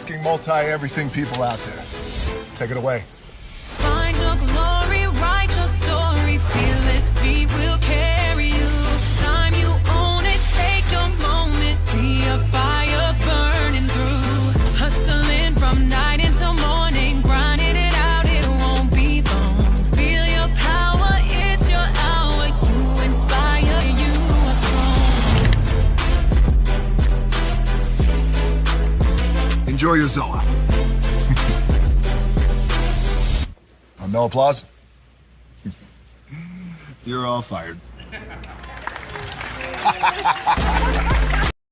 hardworking, multi-everything people out there. Take it away. Find your glory, write your story, fearless feet will carry you. Time you own it, take your moment, be a fire burning through. Hustling from night until morning, grinding it out, it won't be long. Feel your power, it's your hour, you inspire, you are strong. Enjoy your Zoa. No applause? You're all fired.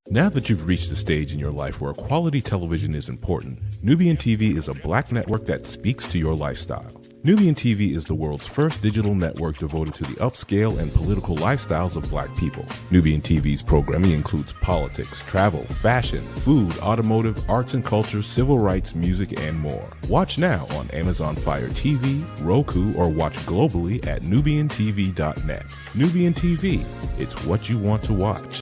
Now that you've reached the stage in your life where quality television is important, Nubian TV is a black network that speaks to your lifestyle. Nubian TV is the world's first digital network devoted to the upscale and political lifestyles of black people. Nubian TV's programming includes politics, travel, fashion, food, automotive, arts and culture, civil rights, music, and more. Watch now on Amazon Fire TV, Roku, or watch globally at nubiantv.net. Nubian TV, it's what you want to watch.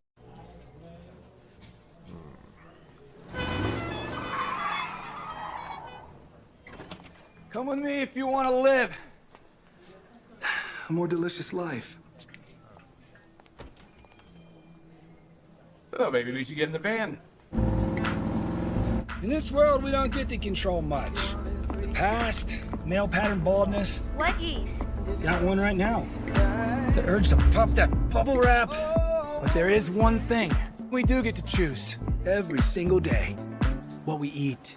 Come with me if you want to live a more delicious life. Oh, maybe we should get in the van. In this world, we don't get to control much. The past, male pattern baldness. Leggies. Got one right now. The urge to puff that bubble wrap. But there is one thing we do get to choose every single day: what we eat.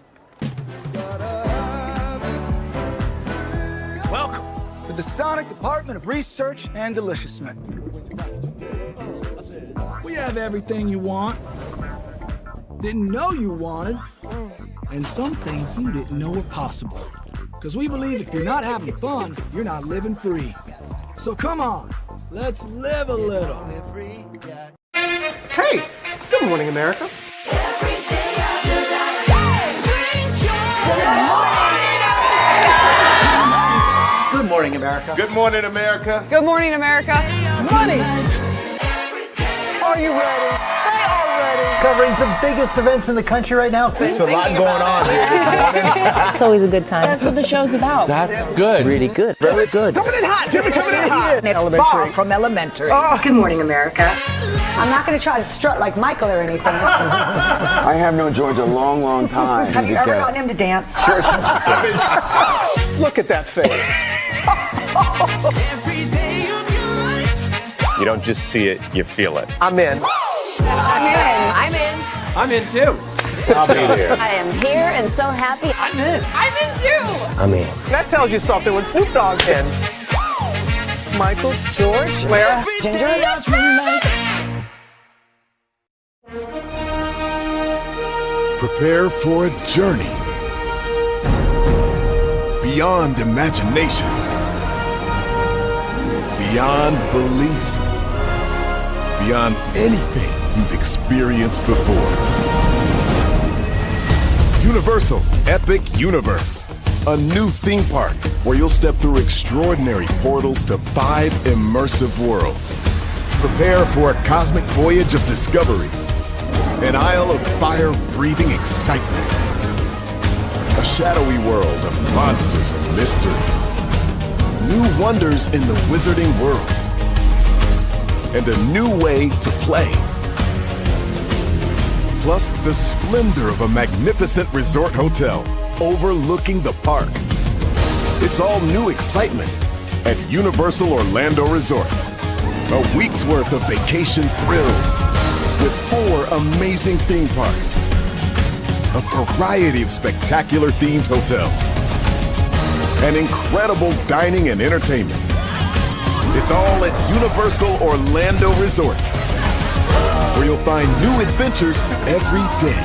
Welcome to the Sonic Department of Research and Deliciousment. We have everything you want, didn't know you wanted, and some things you didn't know were possible. Because we believe if you're not having fun, you're not living free. So come on, let's live a little. Hey, good morning, America. Good morning, America. Good morning, America. Good morning, America. Money! Are you ready? They are ready. Covering the biggest events in the country right now. There's a lot going on here this morning. It's always a good time. That's what the show's about. That's good. Really good. Very good. Coming in hot, Jimmy, coming in hot. It's far from elementary. Oh. Good morning, America. I'm not going to try to strut like Michael or anything. I have known George a long, long time. Have you ever gotten him to dance? Look at that face. You don't just see it, you feel it. I'm in. I'm in. I'm in. I'm in too. I'll be here. I am here and so happy. I'm in. I'm in too. I'm in. That tells you something when Snoop Dogg's in. Michael, George, Lara, Ginger. Prepare for a journey beyond imagination, beyond belief, beyond anything you've experienced before. Universal Epic Universe, a new theme park where you'll step through extraordinary portals to 5 immersive worlds. Prepare for a cosmic voyage of discovery, an isle of fire-breathing excitement, a shadowy world of monsters and mystery, new wonders in the wizarding world, and a new way to play. Plus the splendor of a magnificent resort hotel overlooking the park. It's all new excitement at Universal Orlando Resort. A week's worth of vacation thrills with 4 amazing theme parks, a variety of spectacular themed hotels, and incredible dining and entertainment. It's all at Universal Orlando Resort, where you'll find new adventures every day.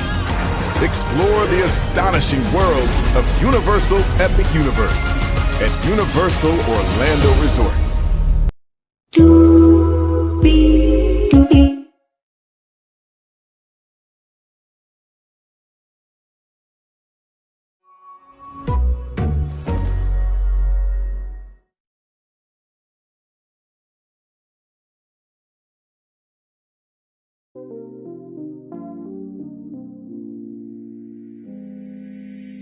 Explore the astonishing worlds of Universal Epic Universe at Universal Orlando Resort.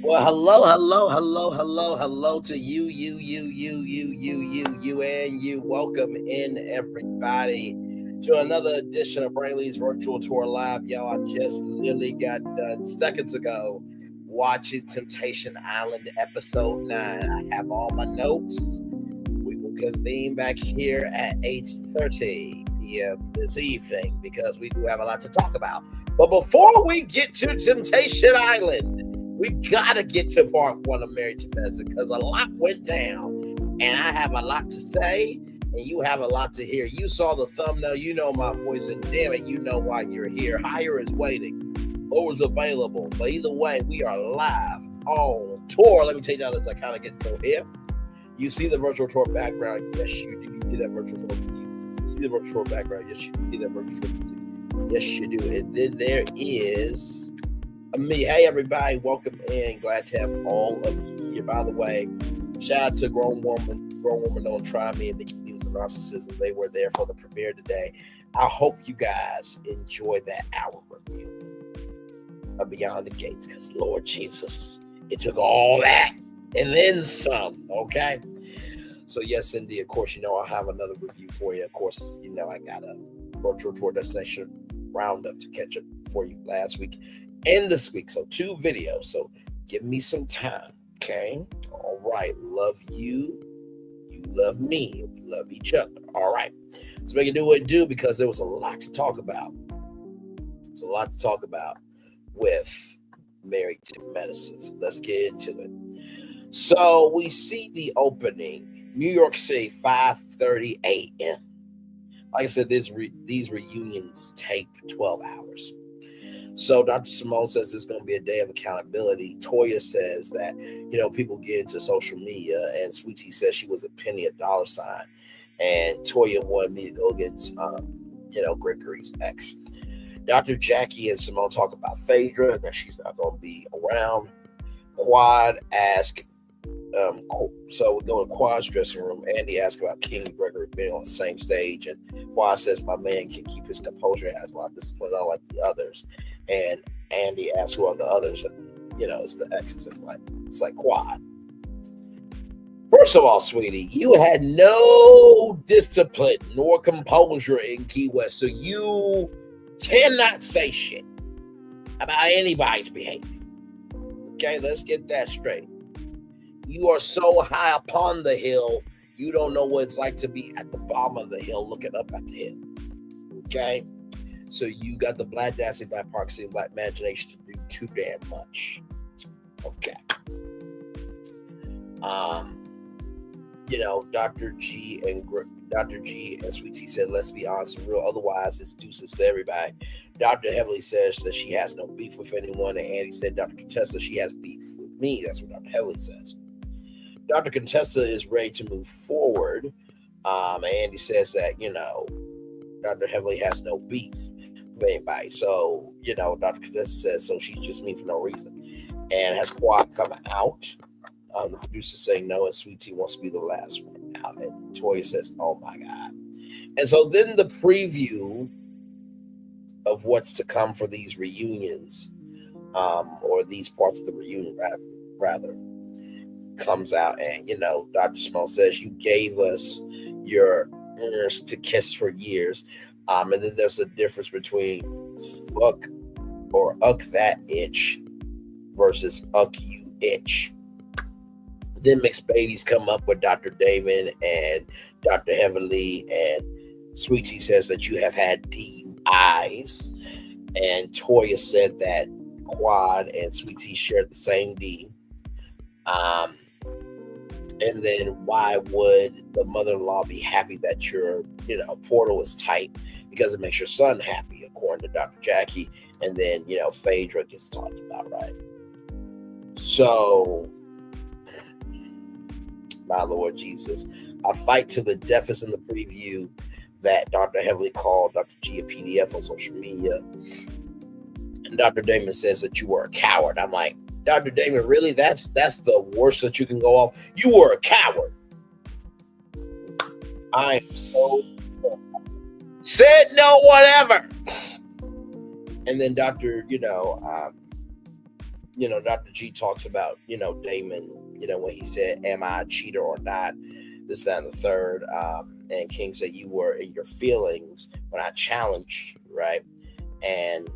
Well, hello to you, and you. Welcome in, everybody, to another edition of Brainley's Virtual Tour Live. Y'all, I just literally got done seconds ago watching Temptation Island episode 9. I have all my notes. We will convene back here at 8:30 p.m. this evening because we do have a lot to talk about. But before we get to Temptation Island, we gotta get to part 1 of Married to Medicine because a lot went down, and I have a lot to say, and you have a lot to hear. You saw the thumbnail, you know my voice, and damn it, you know why you're here. Higher is waiting, lower is available, but either way, we are live on tour. Let me tell you how this I kind of get to here. You see the virtual tour background? Yes, you do. You see that virtual tour? You see the virtual tour background? Yes, you do. You see that virtual tour music? Yes, you do. And then there is me. Hey, everybody, welcome in. Glad to have all of you here. By the way, shout out to Grown Woman Don't Try Me and Nikki News and Narcissism. They were there for the premiere today. I hope you guys enjoyed that hour review of Beyond the Gates, because Lord Jesus, it took all that and then some, okay? So yes, indeed, of course, you know I'll have another review for you. Of course, you know I got a virtual tour destination roundup to catch up for you last week and this week. So 2 videos. So give me some time, okay? All right. Love you. You love me. We love each other. All right. So we can do what it do because there was a lot to talk about. There's a lot to talk about with Married to Medicine. So let's get into it. So we see the opening, New York City, 5:30 a.m. Like I said, these reunions take 12 hours. So Dr. Simone says it's going to be a day of accountability. Toya says that, you know, people get into social media, and Sweetie says she was a penny a dollar sign, and Toya wanted me to go against, Gregory's ex. Dr. Jackie and Simone talk about Phaedra, that she's not going to be around. Quad ask, so we go to Quad's dressing room. Andy asks about King and Gregory being on the same stage, and Quad says my man can keep his composure and has a lot of discipline, unlike the others. And Andy asks who are the others, and it's the exes. It's like Quad. First of all, sweetie, you had no discipline nor composure in Key West, so you cannot say shit about anybody's behavior. Okay, let's get that straight. You are so high upon the hill, you don't know what it's like to be at the bottom of the hill looking up at the hill. Okay? So you got the black dancing, black parking, black imagination to do too damn much. Okay. Dr. G and Sweetie said, let's be honest and real, otherwise it's deuces to everybody. Dr. Heavily says that she has no beef with anyone, and Andy said, Dr. Contessa, she has beef with me. That's what Dr. Heavily says. Dr. Contessa is ready to move forward. Andy says that, Dr. Heavily has no beef with anybody. So, Dr. Contessa says, so she's just me for no reason. And has Quad come out? The producer saying no, and Sweet Tea wants to be the last one out. And Toya says, oh my God. And so then the preview of what's to come for these reunions, or these parts of the reunion rather, comes out. And, Dr. Simone says, you gave us your ears to kiss for years. And then there's a difference between fuck or uck that itch versus uck you itch. Then mixed babies come up with Dr. Damon and Dr. Heavenly, and Sweetie says that you have had DUIs. And Toya said that Quad and Sweetie shared the same D. And then why would the mother-in-law be happy that your, portal is tight? Because it makes your son happy, according to Dr. Jackie. And then, Phaedra gets talked about, right? So, my Lord Jesus, a fight to the death is in the preview that Dr. Heavily called Dr. G a PDF on social media. And Dr. Damon says that you were a coward. I'm like, Dr. Damon, really? That's the worst that you can go off? You were a coward. I am so said no, whatever. And then Dr. Dr. G talks about, Damon, when he said, am I a cheater or not? This, that, and the third. And King said you were in your feelings when I challenged you, right? And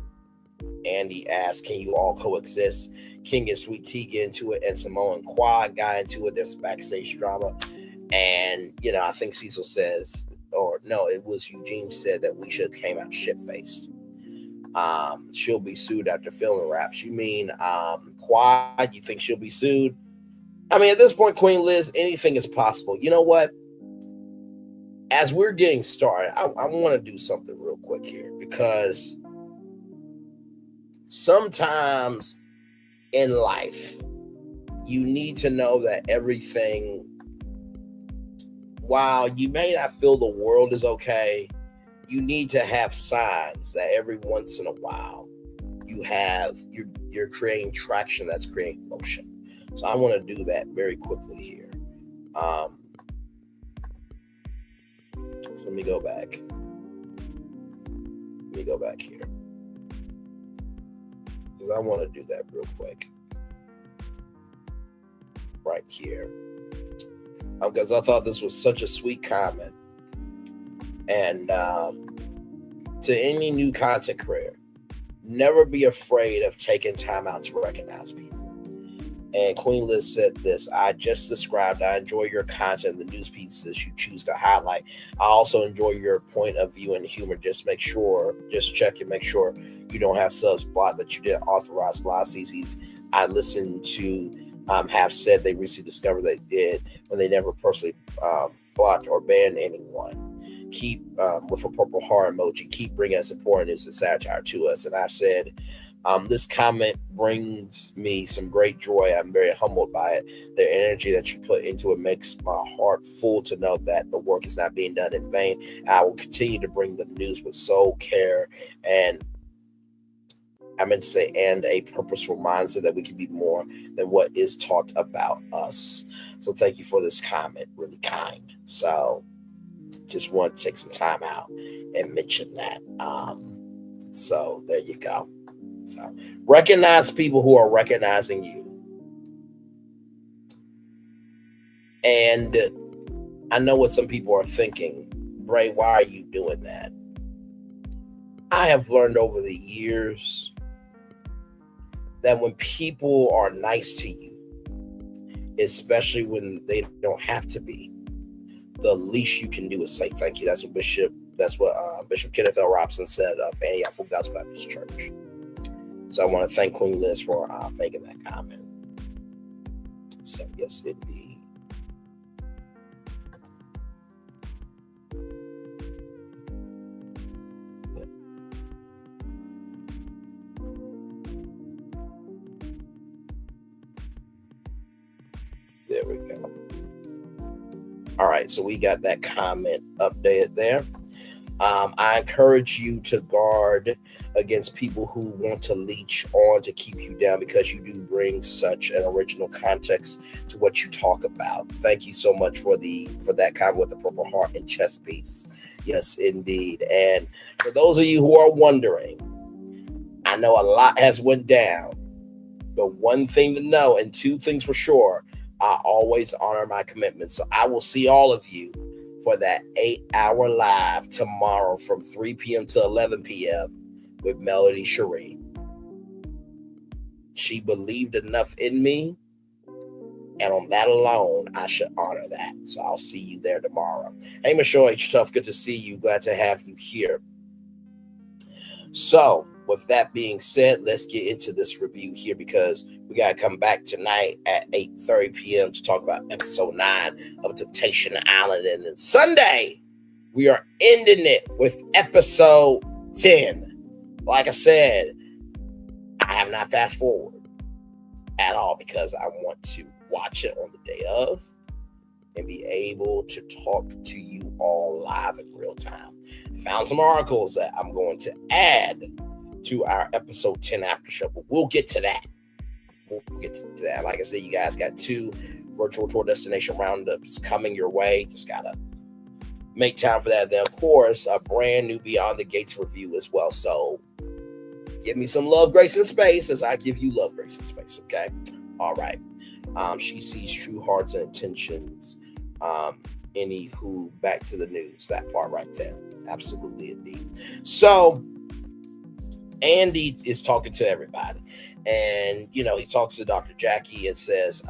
Andy asked, can you all coexist? King and Sweet Tea get into it, and Samoa and Quad got into it. There's backstage drama. And, I think Cecil says, or no, it was Eugene said that we should have came out shit-faced. She'll be sued after filming raps. You mean Quad, you think she'll be sued? I mean, at this point, Queen Liz, anything is possible. You know what? As we're getting started, I want to do something real quick here, because sometimes in life, you need to know that everything, while you may not feel the world is okay, you need to have signs that every once in a while you're creating traction that's creating motion. So I want to do that very quickly here. So let me go back. Here, because I want to do that real quick. Right here. Because I thought this was such a sweet comment. And to any new content creator, never be afraid of taking time out to recognize people. And Queen Liz said this: I just described, I enjoy your content, the news pieces you choose to highlight. I also enjoy your point of view and humor. Just check and make sure you don't have subs blocked that you didn't authorize. A lot of CCs I listened to have said they recently discovered they did when they never personally blocked or banned anyone. Keep with a purple heart emoji. Keep bringing us important news and satire to us. And I said, this comment brings me some great joy. I'm very humbled by it. The energy that you put into it makes my heart full to know that the work is not being done in vain. I will continue to bring the news with soul, care, and I meant to say, and a purposeful mindset that we can be more than what is talked about us. So thank you for this comment. Really kind. So just want to take some time out and mention that. So there you go. So recognize people who are recognizing you. And I know what some people are thinking. Bray, why are you doing that? I have learned over the years that when people are nice to you, especially when they don't have to be, the least you can do is say thank you. That's what Bishop Kenneth L. Robinson said of Antioch Full Gospel Baptist Church. So I want to thank Queen Liz for making that comment. So yes, indeed. There we go. All right, so we got that comment updated there. I encourage you to guard against people who want to leech on to keep you down, because you do bring such an original context to what you talk about. Thank you so much for that comment with the purple heart and chest piece. Yes, indeed. And for those of you who are wondering, I know a lot has went down, but one thing to know and two things for sure, I always honor my commitments. So I will see all of you for that 8-hour live tomorrow from 3 p.m. to 11 p.m. with Melody Cherie. She believed enough in me, and on that alone, I should honor that. So I'll see you there tomorrow. Hey, Michelle H. Tough, good to see you. Glad to have you here. So with that being said, let's get into this review here, because we got to come back tonight at 8:30 p.m. to talk about episode 9 of Temptation Island. And then Sunday, we are ending it with episode 10. Like I said, I have not fast forward at all, because I want to watch it on the day of and be able to talk to you all live in real time. Found some articles that I'm going to add to our episode 10 after show, but we'll get to that. Like I said, you guys got 2 virtual tour destination roundups coming your way. Just gotta make time for that. Then, of course, a brand new Beyond the Gates review as well. So Give me some love, grace, and space as I give you love, grace, and space, okay? All right. She sees true hearts and intentions. Anywho, back to the news, that part right there. Absolutely, indeed. So, Andy is talking to everybody. And, you know, he talks to Dr. Jackie and says,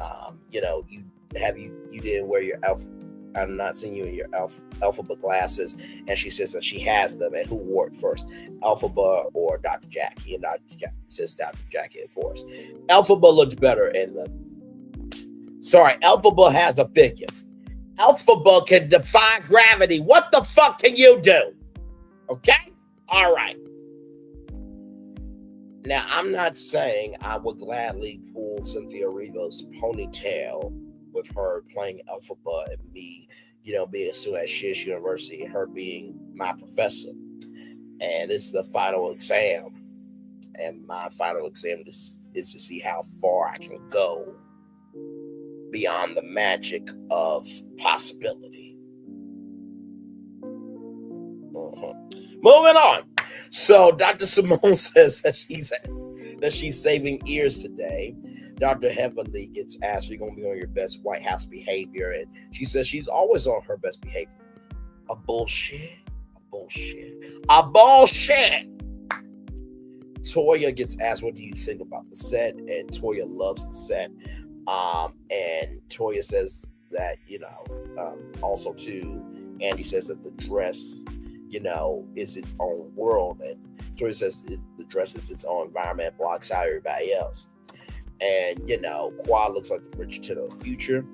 you know, you didn't wear your I'm not seeing you in your Elphaba glasses. And she says that she has them. And who wore it first, Elphaba or Dr. Jackie? And Dr. Jackie says Dr. Jackie, of course. Elphaba looked better in them. Sorry, Elphaba has a figure. Elphaba can defy gravity. What the fuck can you do? Okay? All right. Now, I'm not saying I would gladly pull Cynthia Erivo's ponytail with her playing Elphaba and me, you know, being a student at Shish University and her being my professor. And it's the final exam. And my final exam is to see how far I can go beyond the magic of possibility. Moving on. So Dr. Simone says that she's saving ears today. Dr. Heavenly gets asked, "Are you going to be on your best White House behavior?" And she says she's always on her best behavior. A bullshit. Toya gets asked, "What do you think about the set?" And Toya loves the set. And Toya says that, you know, also too, Andy says that the dress, you know, is its own world. And Toya says the dress is its own environment, blocks out everybody else. And, you know, Quad looks like the Bridgerton of the future.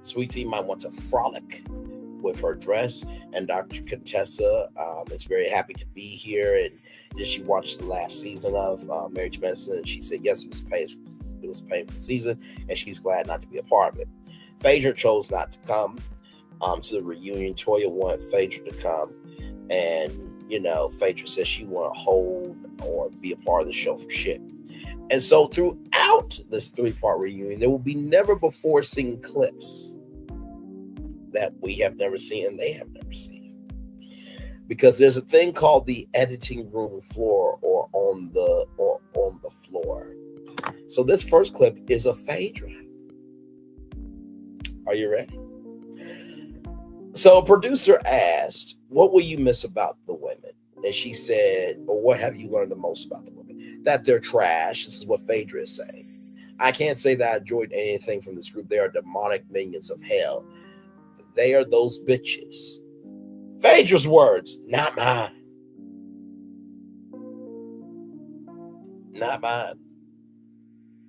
Sweet Tea might want to frolic with her dress. And Dr. Contessa is very happy to be here. And did she watch the last season of Marriage Medicine? And she said, yes, it was a painful season. And she's glad not to be a part of it. Phaedra chose not to come to the reunion. Toya wanted Phaedra to come. And, you know, Phaedra says she want to hold or be a part of the show for shit. And so throughout this 3-part reunion, there will be never before seen clips that we have never seen and they have never seen. Because there's a thing called the editing room floor or on the floor. So this first clip is of Phaedra. Are you ready? So a producer asked, "What will you miss about the women?" And she said, "Or what have you learned the most about the women?" That they're trash. This is what Phaedra is saying. "I can't say that I enjoyed anything from this group. They are demonic minions of hell. They are those bitches." Phaedra's words, not mine. Not mine.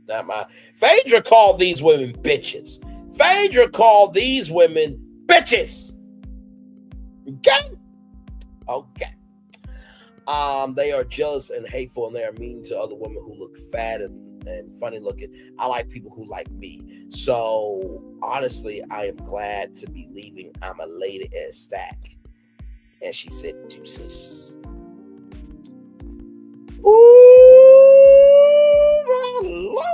Not mine. Phaedra called these women bitches. Phaedra called these women bitches. Okay? Okay. They are jealous and hateful, and they are mean to other women who look fat and funny looking. I like people who like me. So, honestly, I am glad to be leaving. I'm a lady in a stack. And she said, deuces. Ooh, my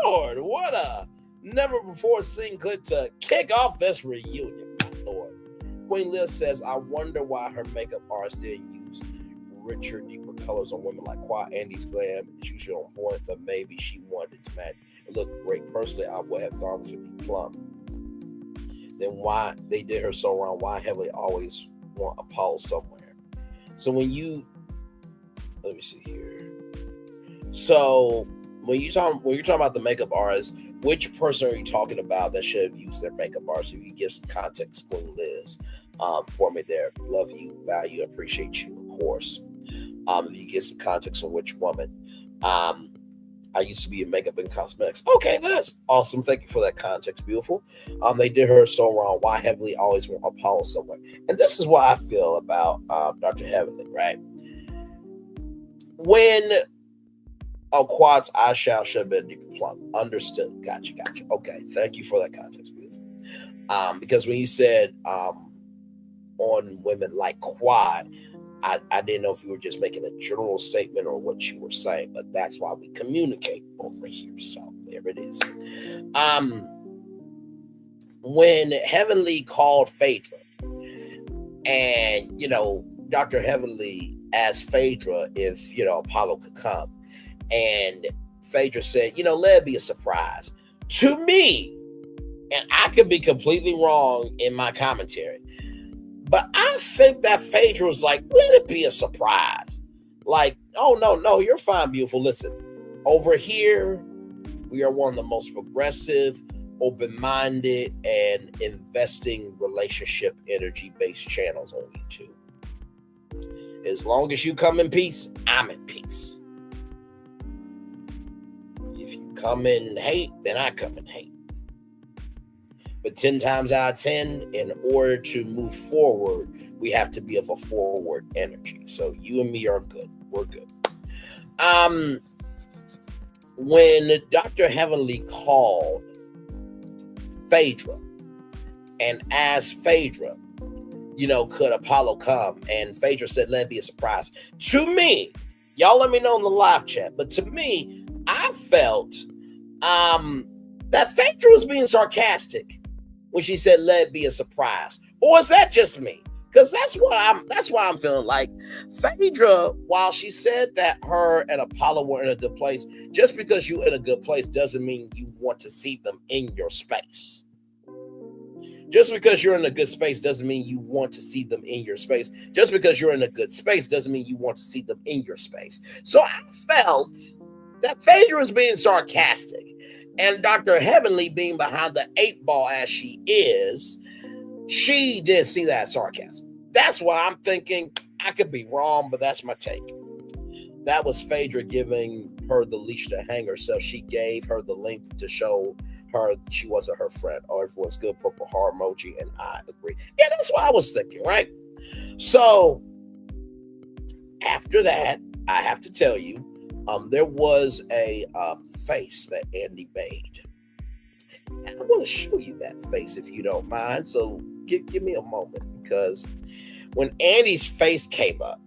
Lord. What a never before seen clip to kick off this reunion, my Lord. Queen Liz says, "I wonder why her makeup artist didn't use richer, deeper colors on women like Quad. Andy's glam is usually on point, but maybe she wanted to match. It looked great. Personally, I would have gone with 50 plump. Then why they did her so wrong? Why heavily always want a pause somewhere?" So when you, let me see here. So when you're talking about the makeup artist, which person are you talking about that should have used their makeup artist? If you give some context, Queen Liz, for me there. Love you, value, appreciate you, of course. If you get some context on which woman. I used to be in makeup and cosmetics. Okay, that's awesome. Thank you for that context. Beautiful. They did her so wrong. Why heavily always want Apollo somewhere? And this is what I feel about Dr. Heavenly, right? When Quad's eyeshadow should have been deeper plump. Understood. Gotcha. Okay, thank you for that context. Beautiful. Because when you said on women like Quad, I didn't know if you were just making a general statement or what you were saying, but that's why we communicate over here. So there it is. When Heavenly called Phaedra, and Dr. Heavenly asked Phaedra if, Apollo could come. And Phaedra said, let it be a surprise. To me, and I could be completely wrong in my commentary, but I think that Phaedra was like, let it be a surprise. Like, oh, no, you're fine, beautiful. Listen, over here, we are one of the most progressive, open-minded, and investing relationship energy-based channels on YouTube. As long as you come in peace, I'm in peace. If you come in hate, then I come in hate. But 10 times out of 10, in order to move forward, we have to be of a forward energy. So you and me are good. We're good. When Dr. Heavenly called Phaedra and asked Phaedra, could Apollo come? And Phaedra said, let it be a surprise. To me, y'all let me know in the live chat, but to me, I felt that Phaedra was being sarcastic when she said, let it be a surprise. Or is that just me? Because that's why I'm feeling like Phaedra, while she said that her and Apollo were in a good place, just because you're in a good place doesn't mean you want to see them in your space. Just because you're in a good space doesn't mean you want to see them in your space. Just because you're in a good space doesn't mean you want to see them in your space. So I felt that Phaedra was being sarcastic, and Dr. Heavenly, being behind the 8 ball as she is, she didn't see that sarcasm. That's why I'm thinking. I could be wrong, but that's my take. That was Phaedra giving her the leash to hang herself. She gave her the link to show her she wasn't her friend. Oh, everyone's good, purple heart emoji, and I agree. Yeah, that's what I was thinking, right? So after that, I have to tell you, there was a face that Andy made. And I want to show you that face if you don't mind. So give me a moment, because when Andy's face came up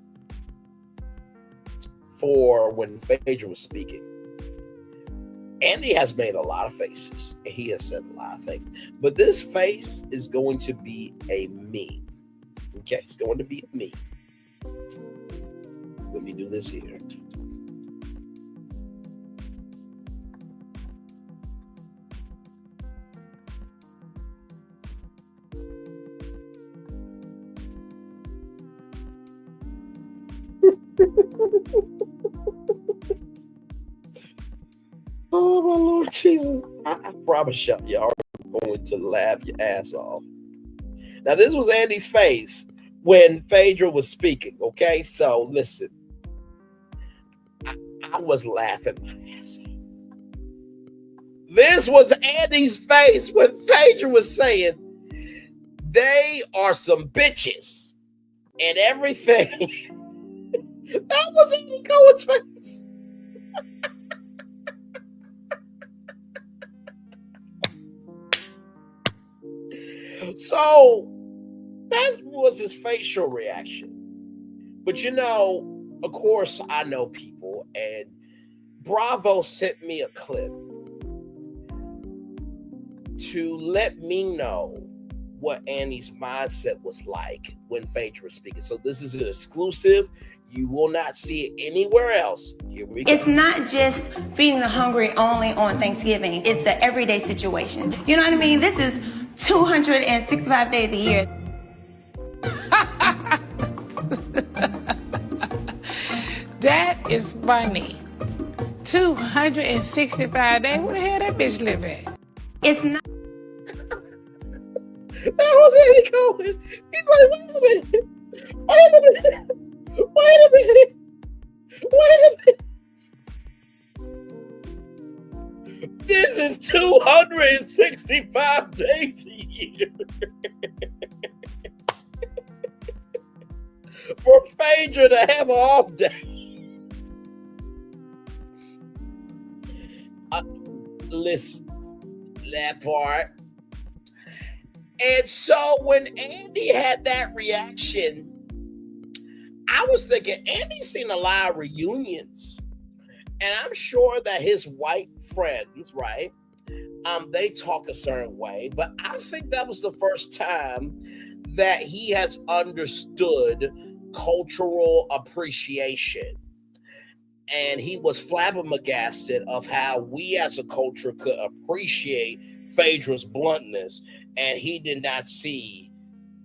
for when Phaedra was speaking, Andy has made a lot of faces. And he has said a lot of things. But this face is going to be a me. Okay, it's going to be a me. So let me do this here. Oh my Lord Jesus. I promise y'all are going to laugh your ass off. Now, this was Andy's face when Phaedra was speaking, okay? So listen. I was laughing my ass off. This was Andy's face when Phaedra was saying they are some bitches and everything. That was Andy Cohen's face. So that was his facial reaction. But of course, I know people, and Bravo sent me a clip to let me know what Annie's mindset was like when Phaedra was speaking. So this is an exclusive. You will not see it anywhere else. Here we go. It's not just feeding the hungry only on Thanksgiving. It's an everyday situation. You know what I mean? This is 265 days a year. That is funny. 265 days? Where the hell that bitch live at? It's not. That was Andy Cohen. He's like, wait a minute. This is 265 days a year. For Phaedra to have an off day. Listen, that part. And so when Andy had that reaction, I was thinking, Andy's seen a lot of reunions. And I'm sure that his white friends, right, they talk a certain way. But I think that was the first time that he has understood cultural appreciation. And he was flabbergasted of how we as a culture could appreciate Phaedra's bluntness, and he did not see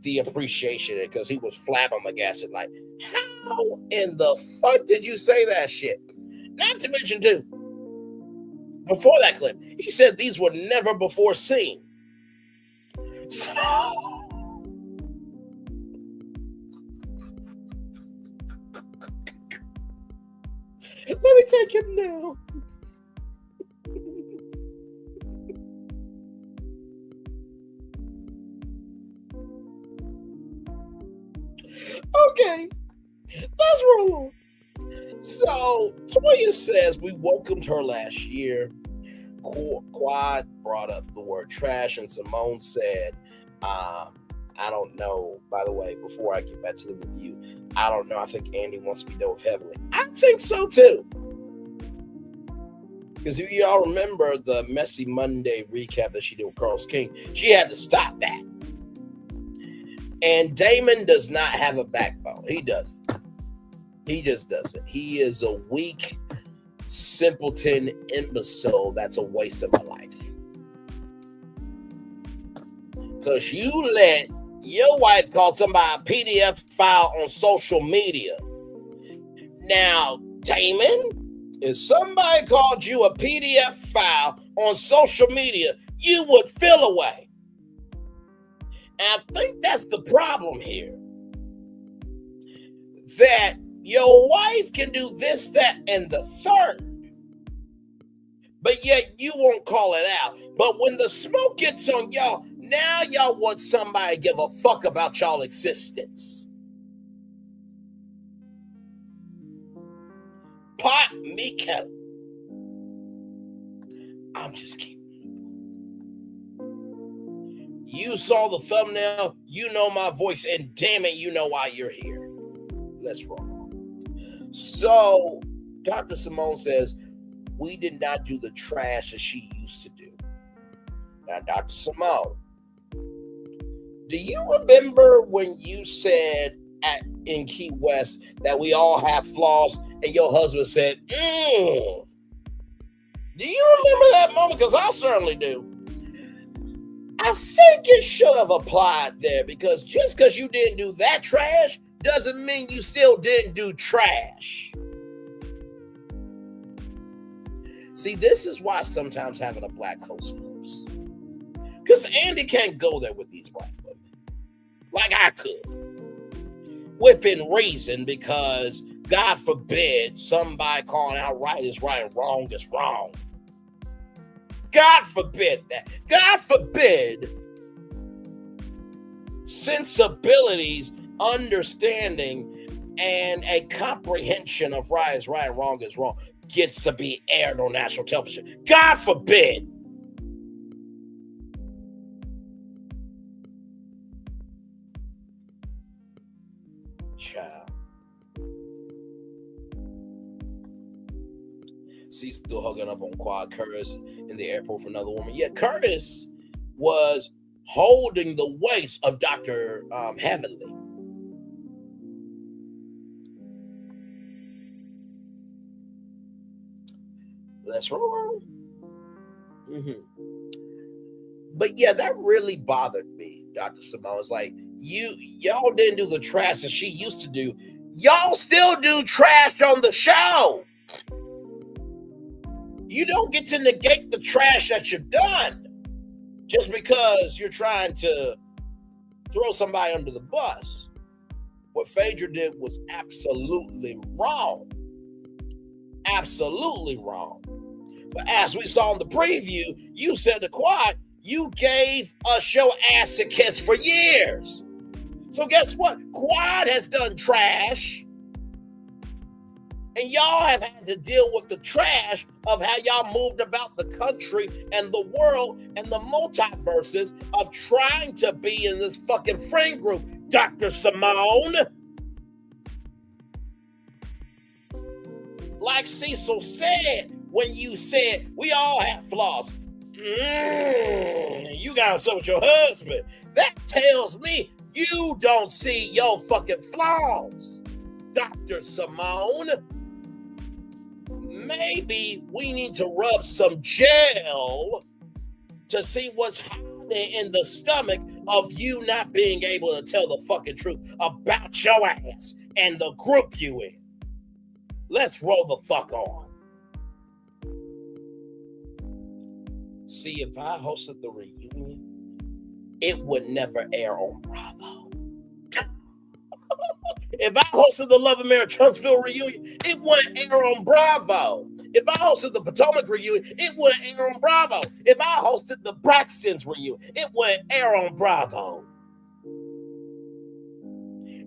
the appreciation because he was flabbergasted. Like, how in the fuck did you say that shit? Not to mention, too, before that clip, he said these were never before seen. So, let me take him now. Okay, let's roll on. So, Toya says we welcomed her last year. Quad brought up the word trash, and Simone said, I don't know, by the way, before I get back to the review, I don't know, I think Andy wants to be dove heavily. I think so, too. Because if y'all remember the Messy Monday recap that she did with Carlos King, she had to stop that. And Damon does not have a backbone. He doesn't. He just doesn't. He is a weak, simpleton imbecile that's a waste of a life. Because you let your wife call somebody a PDF file on social media. Now, Damon, if somebody called you a PDF file on social media, you would feel away. And I think that's the problem here. That your wife can do this, that, and the third. But yet you won't call it out. But when the smoke gets on y'all, now y'all want somebody to give a fuck about y'all existence. Pot me kettle. I'm just kidding. You saw the thumbnail, you know my voice, and damn it, you know why you're here. Let's roll. So, Dr. Simone says, we did not do the trash that she used to do. Now, Dr. Simone, do you remember when you said in Key West that we all have flaws, and your husband said, Do you remember that moment? Because I certainly do. I think it should have applied there, because just because you didn't do that trash doesn't mean you still didn't do trash. See, this is why sometimes having a black host helps. Because Andy can't go there with these white women like I could. Within reason, because God forbid somebody calling out right is right and wrong is wrong. God forbid that. God forbid sensibilities, understanding, and a comprehension of right is right and wrong is wrong gets to be aired on national television. God forbid. Child. See, still hugging up on Quad Curtis in the airport for another woman. Yeah, Curtis was holding the waist of Dr. Heavenly. Let's roll on. But yeah, that really bothered me, Dr. Simone. It's like, y'all didn't do the trash that she used to do. Y'all still do trash on the show. You don't get to negate the trash that you've done just because you're trying to throw somebody under the bus. What Phaedra did was absolutely wrong. Absolutely wrong. But as we saw in the preview, you said to Quad, you gave us your ass a kiss for years. So guess what? Quad has done trash. And y'all have had to deal with the trash of how y'all moved about the country and the world and the multiverses of trying to be in this fucking friend group, Dr. Simone. Like Cecil said, when you said we all have flaws. You got upset with your husband. That tells me you don't see your fucking flaws. Dr. Simone, maybe we need to rub some gel to see what's happening in the stomach of you not being able to tell the fucking truth about your ass and the group you in. Let's roll the fuck on. See, if I hosted the reunion, it would never air on Bravo. If I hosted the Love and Marriage Huntsville reunion, it wouldn't air on Bravo. If I hosted the Potomac reunion, it wouldn't air on Bravo. If I hosted the Braxton's reunion, it wouldn't air on Bravo.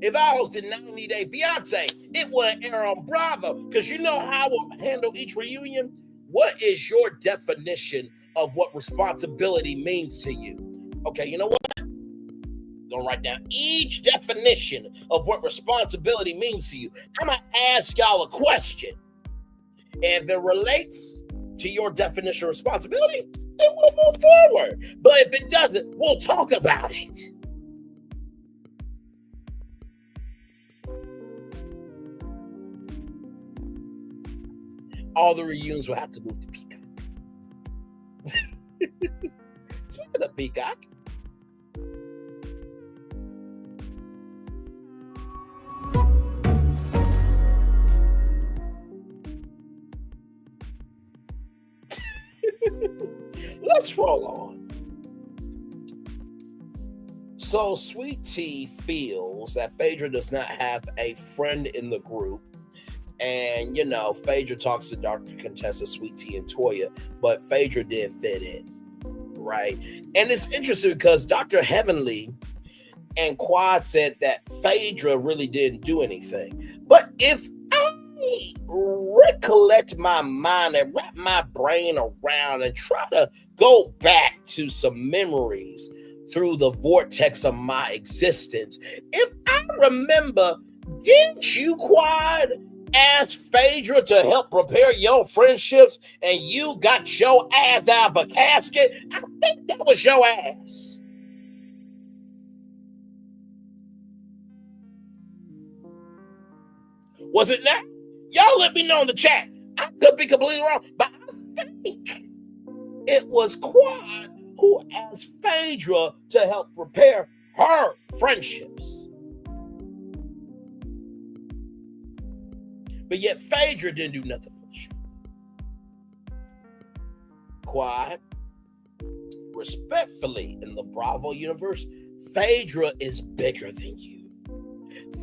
If I hosted 90 Day Fiance, it wouldn't air on Bravo. Because you know how I will handle each reunion? What is your definition of what responsibility means to you? Okay, you know what? I'm going to write down each definition of what responsibility means to you. I'm going to ask y'all a question. If it relates to your definition of responsibility, then we'll move forward. But if it doesn't, we'll talk about it. All the reunions will have to move to Peacock. Speaking of Peacock, let's roll on. So Sweet Tea feels that Phaedra does not have a friend in the group. And, you know, Phaedra talks to Dr. Contessa, Sweet Tea, and Toya, but Phaedra didn't fit in, right? And it's interesting because Dr. Heavenly and Quad said that Phaedra really didn't do anything. But if I recollect my mind and wrap my brain around and try to go back to some memories through the vortex of my existence, if I remember, didn't you, Quad, ask Phaedra to help prepare your friendships and you got your ass out of a casket? I think that was your ass. Was it not? Y'all let me know in the chat. I could be completely wrong, but I think it was Quad who asked Phaedra to help prepare her friendships. But yet Phaedra didn't do nothing for the show. Quad, respectfully, in the Bravo universe, Phaedra is bigger than you.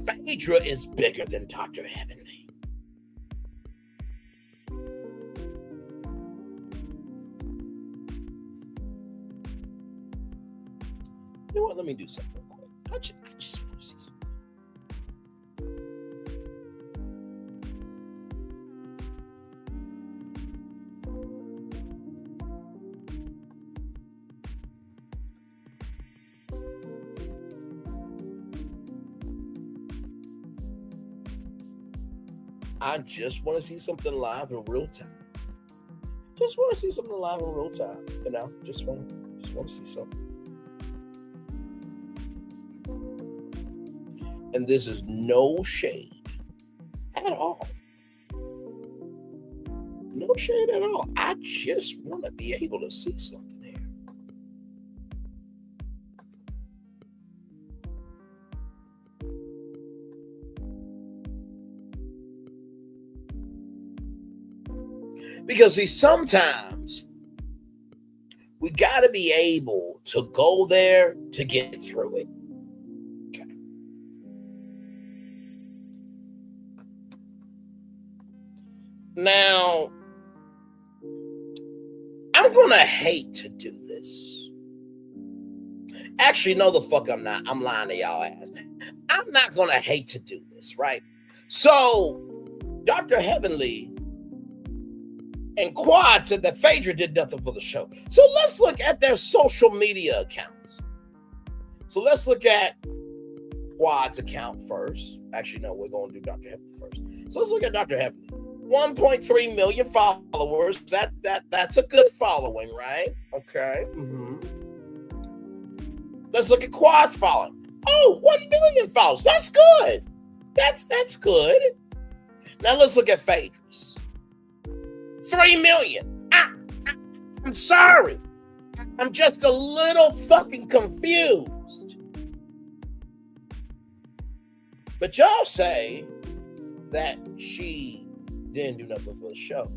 Phaedra is bigger than Dr. Heavenly. You know what? Let me do something real quick. I just want to see something. I just want to see something live in real time. Just want to see something live in real time. You know, just want to see something. And this is no shade at all. No shade at all. I just want to be able to see something here. Because see, sometimes we got to be able to go there to get through it. Okay. Now, I'm going to hate to do this. Actually, no, the fuck I'm not. I'm lying to y'all ass. I'm not going to hate to do this, right? So, Dr. Heavenly and Quad said that Phaedra did nothing for the show. So let's look at their social media accounts. So let's look at Quad's account first. Actually, no, we're going to do Dr. Heavenly first. So let's look at Dr. Heavenly. 1.3 million followers. That's a good following, right? Okay. Mm-hmm. Let's look at Quad's following. Oh, 1 million followers. That's good. That's good. Now let's look at Phaedra's. 3 million. I'm sorry. I'm just a little fucking confused. But y'all say that she didn't do nothing for the show.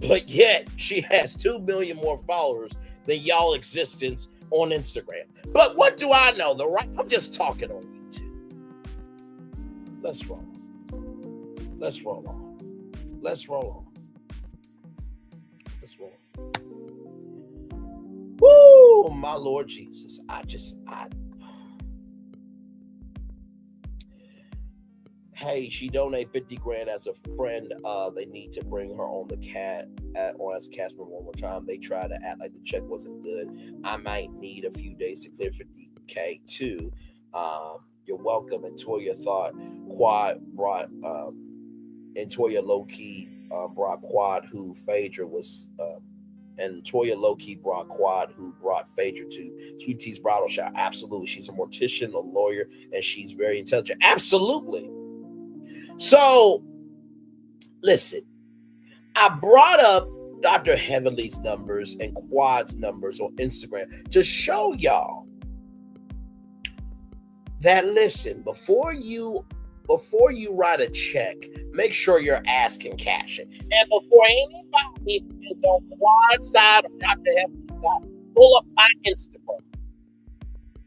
But yet she has 2 million more followers than y'all existence on Instagram. But what do I know? I'm just talking on YouTube. Let's roll. Let's roll on. Let's roll on. Let's roll on. Woo, my Lord Jesus. Hey, she donated 50 grand as a friend. They need to bring her on the as a cast member one more time. They try to act like the check wasn't good. I might need a few days to clear 50K too. You're welcome. And Toya thought Quad brought and Toya low-key brought Quad, who Phaedra was and Toya low-key brought Quad, who brought Phaedra to Sweet Tea's bridal shower. Absolutely. She's a mortician, a lawyer, and she's very intelligent. Absolutely. So, listen, I brought up Dr. Heavenly's numbers and Quad's numbers on Instagram to show y'all that, listen, before you write a check, make sure you're asking cash it. And before anybody is on Quad's side or Dr. Heavenly's side, pull up my Instagram.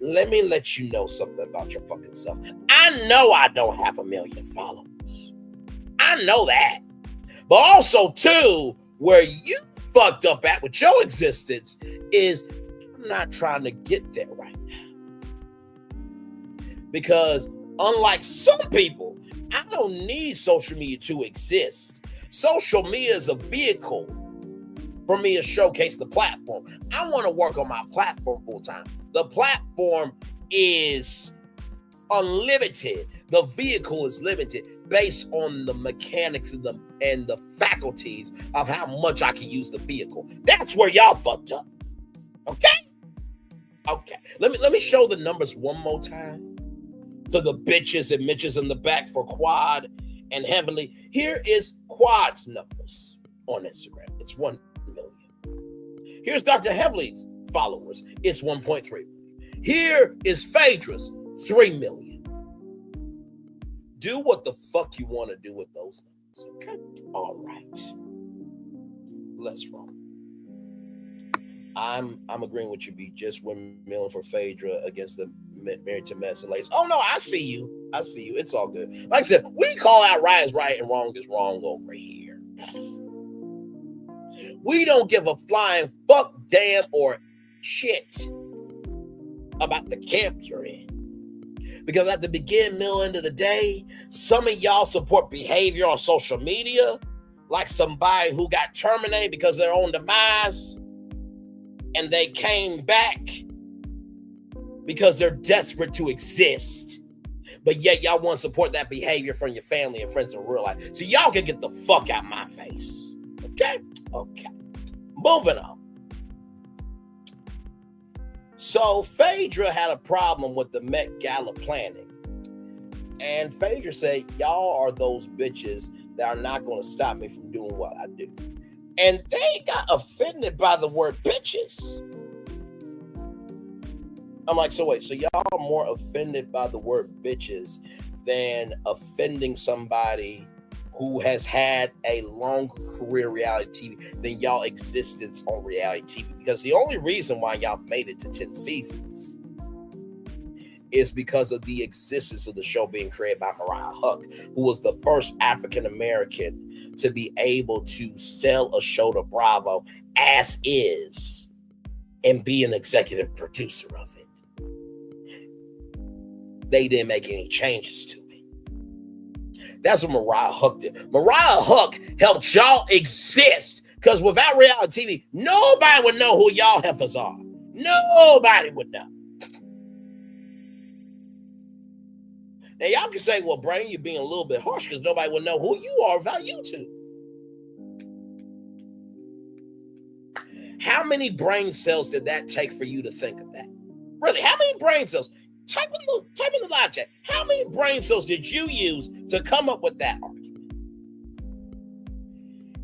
Let me let you know something about your fucking self. I know I don't have 1 million followers. I know that. But also, too, where you fucked up at with your existence is I'm not trying to get there right now. Because unlike some people, I don't need social media to exist. Social media is a vehicle for me to showcase the platform. I want to work on my platform full time. The platform is unlimited. The vehicle is limited based on the mechanics and the faculties of how much I can use the vehicle. That's where y'all fucked up. Okay? Okay. Let me show the numbers one more time to the bitches and Mitches in the back for Quad and Heavenly. Here is Quad's numbers on Instagram. It's 1 million. Here's Dr. Heavenly's followers. It's 1.3 million. Here is Phaedra's 3 million. Do what the fuck you want to do with those numbers, okay? All right. Let's roll. I'm agreeing with you, B. Just 1 million for Phaedra against the Married to Mess and Lace. Oh, no, I see you. I see you. It's all good. Like I said, we call out right is right and wrong is wrong over here. We don't give a flying fuck, damn, or shit about the camp you're in. Because at the middle, end of the day, some of y'all support behavior on social media, like somebody who got terminated because of their own demise, and they came back because they're desperate to exist. But yet y'all want to support that behavior from your family and friends in real life. So y'all can get the fuck out my face. Okay? Okay. Moving on. So Phaedra had a problem with the Met Gala planning. And Phaedra said, y'all are those bitches that are not going to stop me from doing what I do. And they got offended by the word bitches. I'm like, so wait, so y'all are more offended by the word bitches than offending somebody who has had a long career reality TV than y'all existence on reality TV. Because the only reason why y'all made it to 10 seasons is because of the existence of the show being created by Mariah Huck, who was the first African-American to be able to sell a show to Bravo as is and be an executive producer of it. They didn't make any changes to it. That's what Mariah Huck did. Mariah Huck helped y'all exist, because without reality TV, nobody would know who y'all heifers are. Nobody would know. Now, y'all can say, well, Brain, you're being a little bit harsh because nobody would know who you are without YouTube. How many brain cells did that take for you to think of that? Really, how many brain cells? Type in the live chat. How many brain cells did you use to come up with that argument?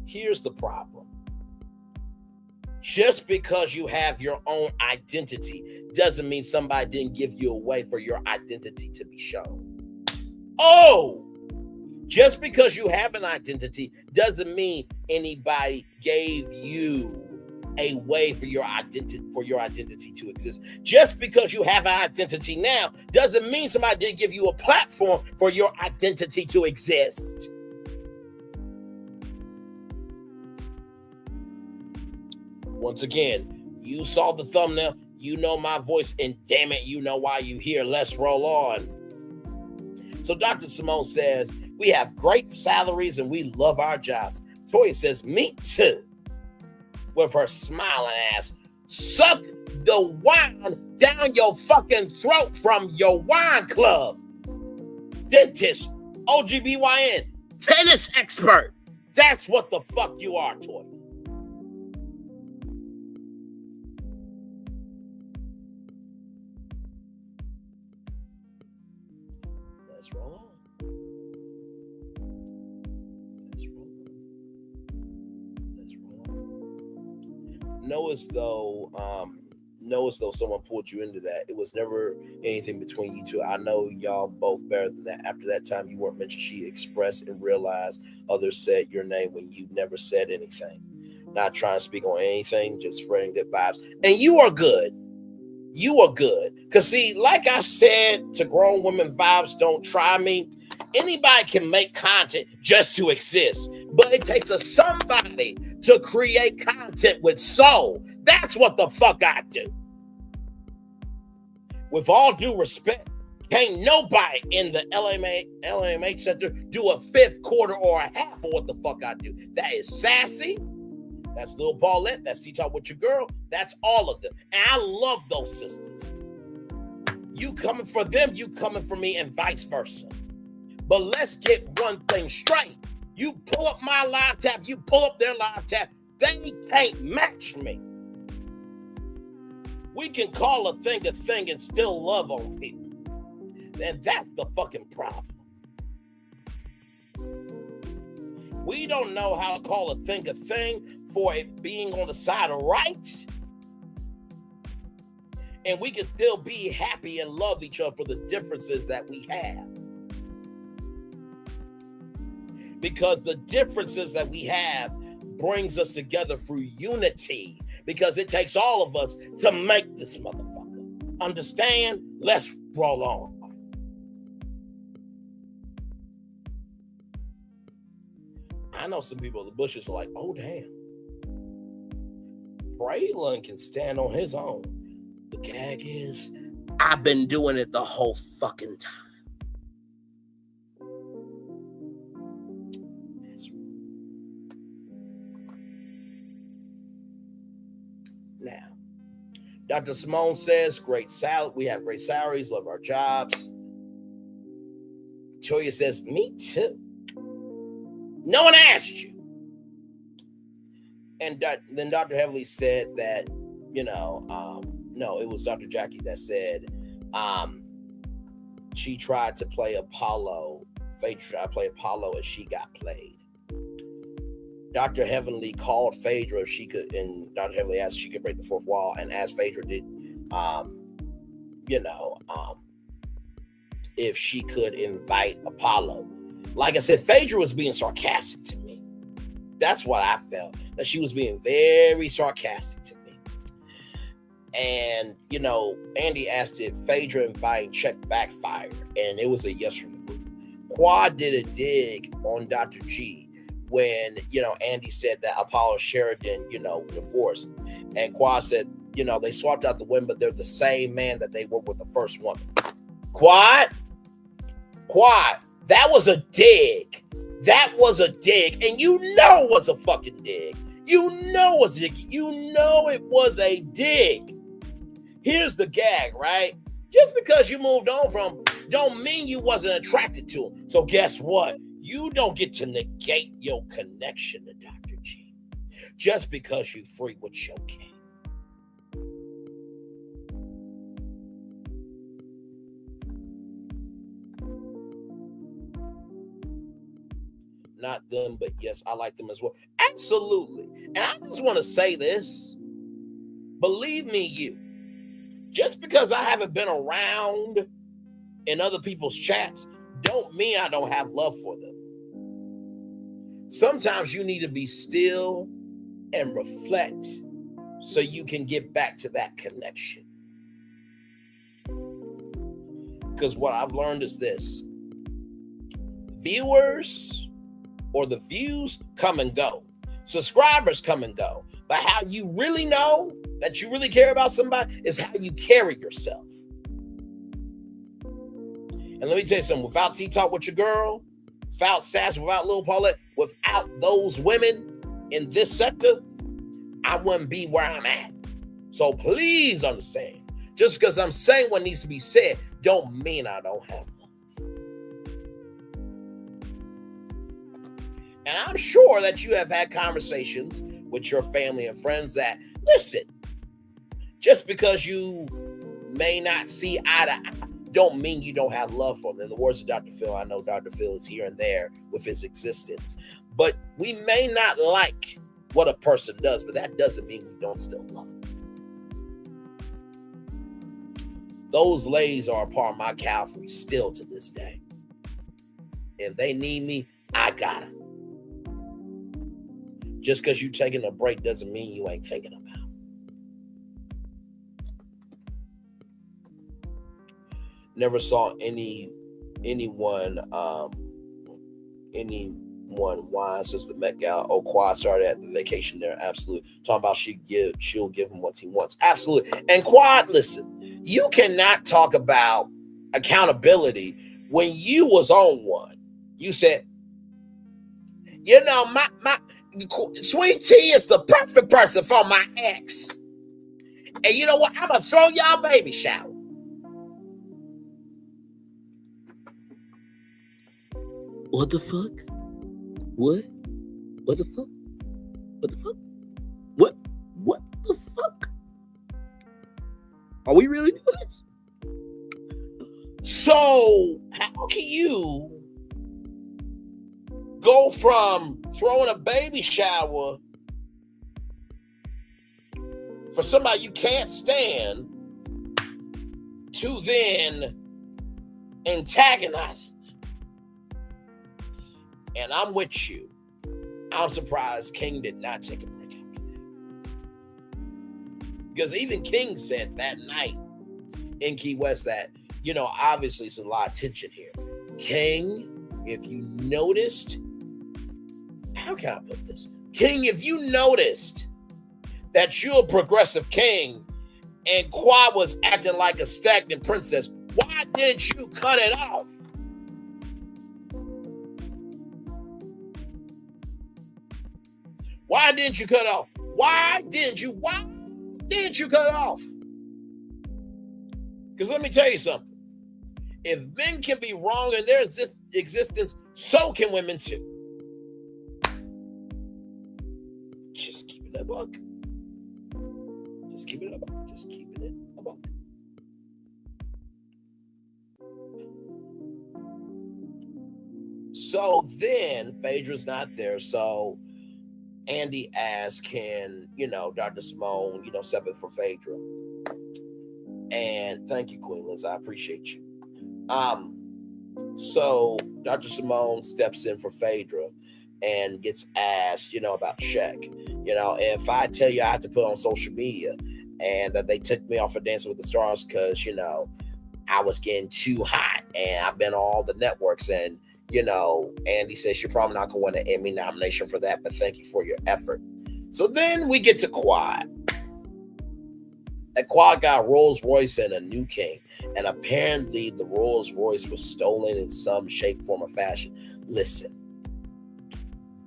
Here's the problem. Just because you have your own identity doesn't mean somebody didn't give you a way for your identity to be shown. Oh, just because you have an identity doesn't mean anybody gave you a way for your identity to exist. Just because you have an identity now doesn't mean somebody didn't give you a platform for your identity to exist. Once again, you saw the thumbnail, you know my voice, and damn it, you know why you here. Let's roll on. So Dr. Simone says, we have great salaries and we love our jobs. Toya says, me too. With her smiling ass. Suck the wine down your fucking throat from your wine club. Dentist, OGBYN, tennis expert. That's what the fuck you are, Toya. Let's roll on. Know as though someone pulled you into that. It was never anything between you two. I know y'all both better than that. After that time, you weren't mentioned. She expressed and realized others said your name when you never said anything. Not trying to speak on anything, just spreading good vibes. And you are good. You are good. Because see, like I said to grown women, vibes don't try me. Anybody can make content just to exist. But it takes a somebody to create content with soul. That's what the fuck I do. With all due respect, can't nobody in the LMH Center do a fifth, quarter, or a half of what the fuck I do. That is sassy. That's Lil Paulette. That's Talk with your girl. That's all of them. And I love those sisters. You coming for them, you coming for me, and vice versa. But let's get one thing straight. You pull up my live tab, you pull up their live tab, they can't match me. We can call a thing and still love on people. And that's the fucking problem. We don't know how to call a thing for it being on the side of right. And we can still be happy and love each other for the differences that we have. Because the differences that we have brings us together through unity. Because it takes all of us to make this motherfucker. Understand? Let's roll on. I know some people in the bushes are like, oh, damn. Braylon can stand on his own. The gag is, I've been doing it the whole fucking time. Now, Dr. Simone says, we have great salaries, love our jobs. Toya says, me too. No one asked you. And then Dr. Heavily said that, no, it was Dr. Jackie that said she tried to play Apollo. Phaedra tried to play Apollo and she got played. Dr. Heavenly called Phaedra if she could, and Dr. Heavenly asked if she could break the fourth wall, and asked Phaedra if she could invite Apollo. Like I said, Phaedra was being sarcastic to me. That's what I felt, that she was being very sarcastic to me. And, Andy asked if Phaedra inviting check backfired, and it was a yes from the group. Quad did a dig on Dr. G when, Andy said that Apollo Sheridan, divorced. And Quad said, they swapped out the women, but they're the same man that they were with the first woman. Quad, that was a dig. That was a dig. And it was a fucking dig. It was a dig. Here's the gag, right? Just because you moved on from don't mean you wasn't attracted to him. So guess what? You don't get to negate your connection to Dr. G just because you free with your king. not them, but yes, I like them as well. Absolutely. And I just want to say this. Believe me, you. Just because I haven't been around in other people's chats, don't mean I don't have love for them. Sometimes you need to be still and reflect so you can get back to that connection. Because what I've learned is this. Viewers or the views come and go. Subscribers come and go. But how you really know that you really care about somebody is how you carry yourself. And let me tell you something. Without T-Talk with your girl, without Sass, without Lil Paulette, without those women in this sector, I wouldn't be where I'm at. So please understand. Just because I'm saying what needs to be said, don't mean I don't have one. And I'm sure that you have had conversations with your family and friends that, listen, just because you may not see eye to eye, don't mean you don't have love for them. In the words of Dr. Phil, I know Dr. Phil is here and there with his existence. But we may not like what a person does, but that doesn't mean we don't still love them. Those ladies are a part of my Calvary still to this day. If they need me, I got them. Just because you're taking a break doesn't mean you ain't thinking about it. Never saw anyone whine since the Met Gala. Oh, Quad started at the vacation there. Absolutely. Talking about she'll give him what he wants. Absolutely. And Quad, listen, you cannot talk about accountability when you was on one. You said, you know, my Sweet Tea is the perfect person for my ex. And you know what? I'm going to throw y'all baby shower. What the fuck? What? What the fuck? What the fuck? What the fuck? Are we really doing this? So, how can you go from throwing a baby shower for somebody you can't stand to then antagonizing? And I'm with you. I'm surprised King did not take a break after that. Because even King said that night in Key West that, you know, obviously it's a lot of tension here. King, if you noticed, how can I put this? King, if you noticed that you're a progressive king and Quad was acting like a stagnant princess, why didn't you cut it off? Why didn't you cut off? Why didn't you cut it off? Because let me tell you something. If men can be wrong in their existence, so can women too. Just keep it a buck. Just keep it a buck. Just keep it a buck. So then Phaedra's not there. So Andy asked, can, you know, Dr. Simone, you know, step in for Phaedra. And thank you, Queen Liz. I appreciate you. So Dr. Simone steps in for Phaedra and gets asked, you know, about check. You know, if I tell you I have to put on social media and that they took me off of Dancing with the Stars because, you know, I was getting too hot and I've been on all the networks and, you know, Andy says you're probably not going to win an Emmy nomination for that, but thank you for your effort. So then we get to Quad. And Quad got Rolls Royce and a new king. And apparently the Rolls Royce was stolen in some shape, form, or fashion. Listen,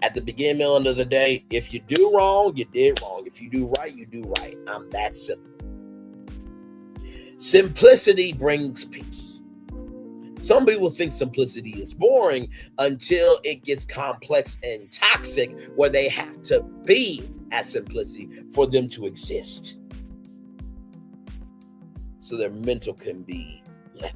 at the beginning, middle, end of the day, if you do wrong, you did wrong. If you do right, you do right. I'm that simple. Simplicity brings peace. Some people think simplicity is boring until it gets complex and toxic where they have to be at simplicity for them to exist. So their mental can be leveled.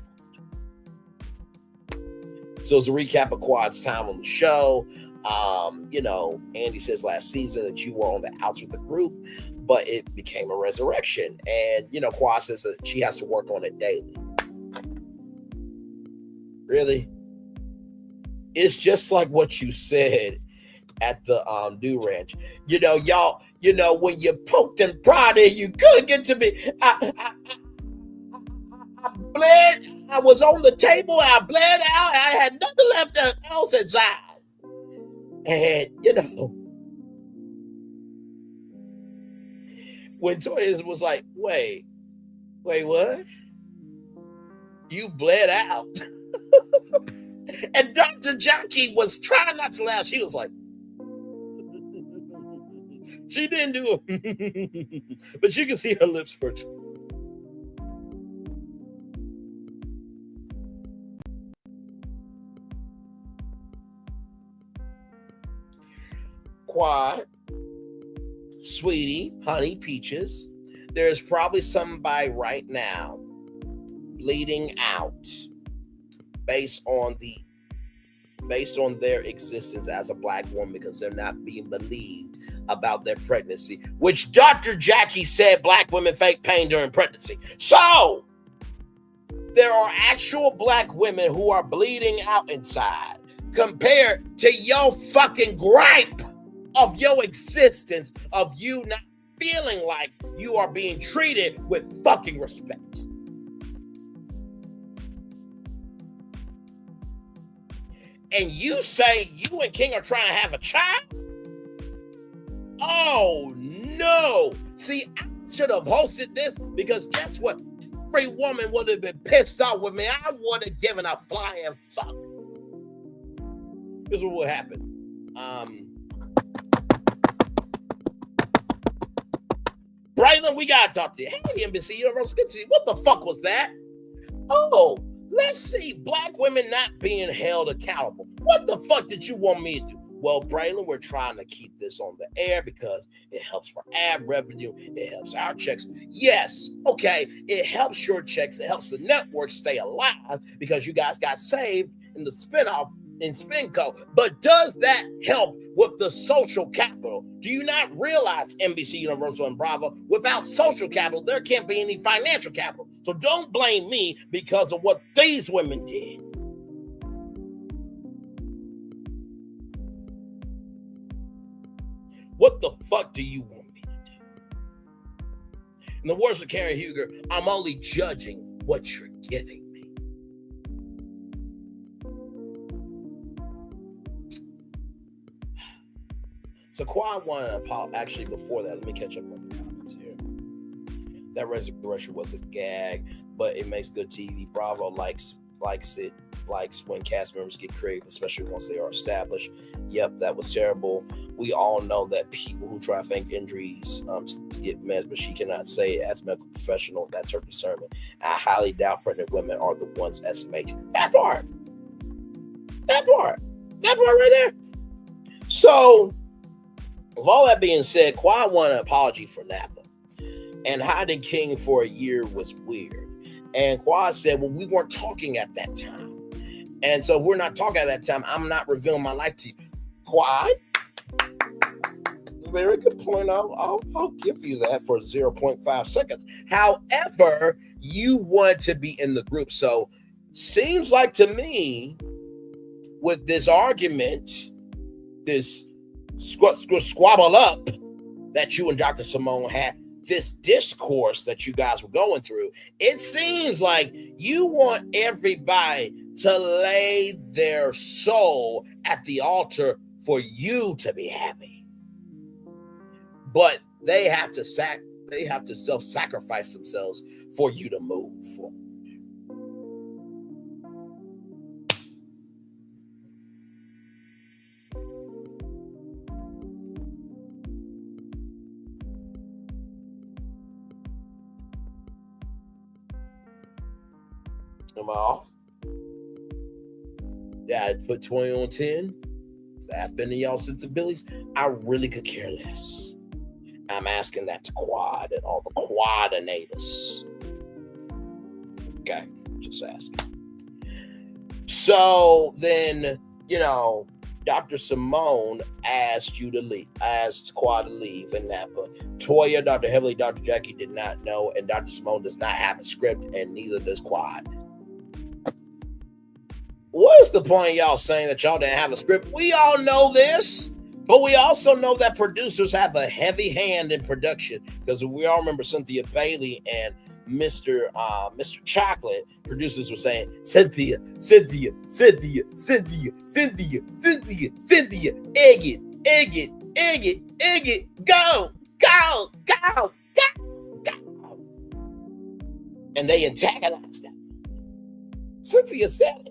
So as a recap of Quad's time on the show, Andy says last season that you were on the outs with the group, but it became a resurrection. And, Quad says that she has to work on it daily. Really? It's just like what you said at the New Ranch. Y'all, when you poked and prodded, you couldn't get to me. I bled. I was on the table. I bled out. I had nothing left else inside. And, when Toya was like, wait, what? You bled out? And Dr. Jackie was trying not to laugh. She was like, she didn't do it. But you can see her lips twitch. Quad, sweetie, honey, peaches, there's probably somebody right now bleeding out based on their existence as a black woman because they're not being believed about their pregnancy, which Dr. Jackie said black women fake pain during pregnancy. So there are actual black women who are bleeding out inside compared to your fucking gripe of your existence, of you not feeling like you are being treated with fucking respect. And you say you and King are trying to have a child? Oh, no. See, I should have hosted this because guess what? Every woman would have been pissed off with me. I would have given a flying fuck. This is what would happen. Braylon, we gotta talk to you. Hey, NBC Universal, good to see you. What the fuck was that? Oh, let's see. Black women not being held accountable. What the fuck did you want me to do? Well, Braylon, we're trying to keep this on the air because it helps for ad revenue. It helps our checks. Yes, okay, it helps your checks. It helps the network stay alive because you guys got saved in the spinoff in Spinco. But does that help with the social capital? Do you not realize, NBC Universal and Bravo, without social capital, there can't be any financial capital. So don't blame me because of what these women did. What the fuck do you want me to do? In the words of Karen Huger, I'm only judging what you're giving me. So Quad wanted to apologize. Actually, before that, let me catch up on the comments here. That resurrection was a gag, but it makes good TV. Bravo likes when cast members get creative, especially once they are established. Yep, that was terrible. We all know that people who try to fake injuries to get meds, but she cannot say it as a medical professional. That's her discernment. I highly doubt pregnant women are the ones estimating. That part right there. So, with all that being said, Quad wanted an apology for Napa. And hiding King for a year was weird. And Quad said, well, we weren't talking at that time. And so if we're not talking at that time, I'm not revealing my life to you. Quad? Very good point. I'll give you that for 0.5 seconds. However, you want to be in the group. So seems like to me, with this argument, this squabble up that you and Dr. Simone had, this discourse that you guys were going through, it seems like you want everybody to lay their soul at the altar for you to be happy. But they have to self-sacrifice themselves for you to move forward. Am I off? Yeah, I put 20 on 10. Is that offending y'all sensibilities? I really could care less. I'm asking that to Quad and all the Quadinators. Okay, just asking. So then, Dr. Simone asked Quad to leave in Napa. Toya, Dr. Heavenly, Dr. Jackie did not know, and Dr. Simone does not have a script, and neither does Quad. What's the point of y'all saying that y'all didn't have a script? We all know this, but we also know that producers have a heavy hand in production, because if we all remember Cynthia Bailey and Mr. Chocolate, producers were saying, Cynthia, egg it, go. And they antagonized them. Cynthia said it.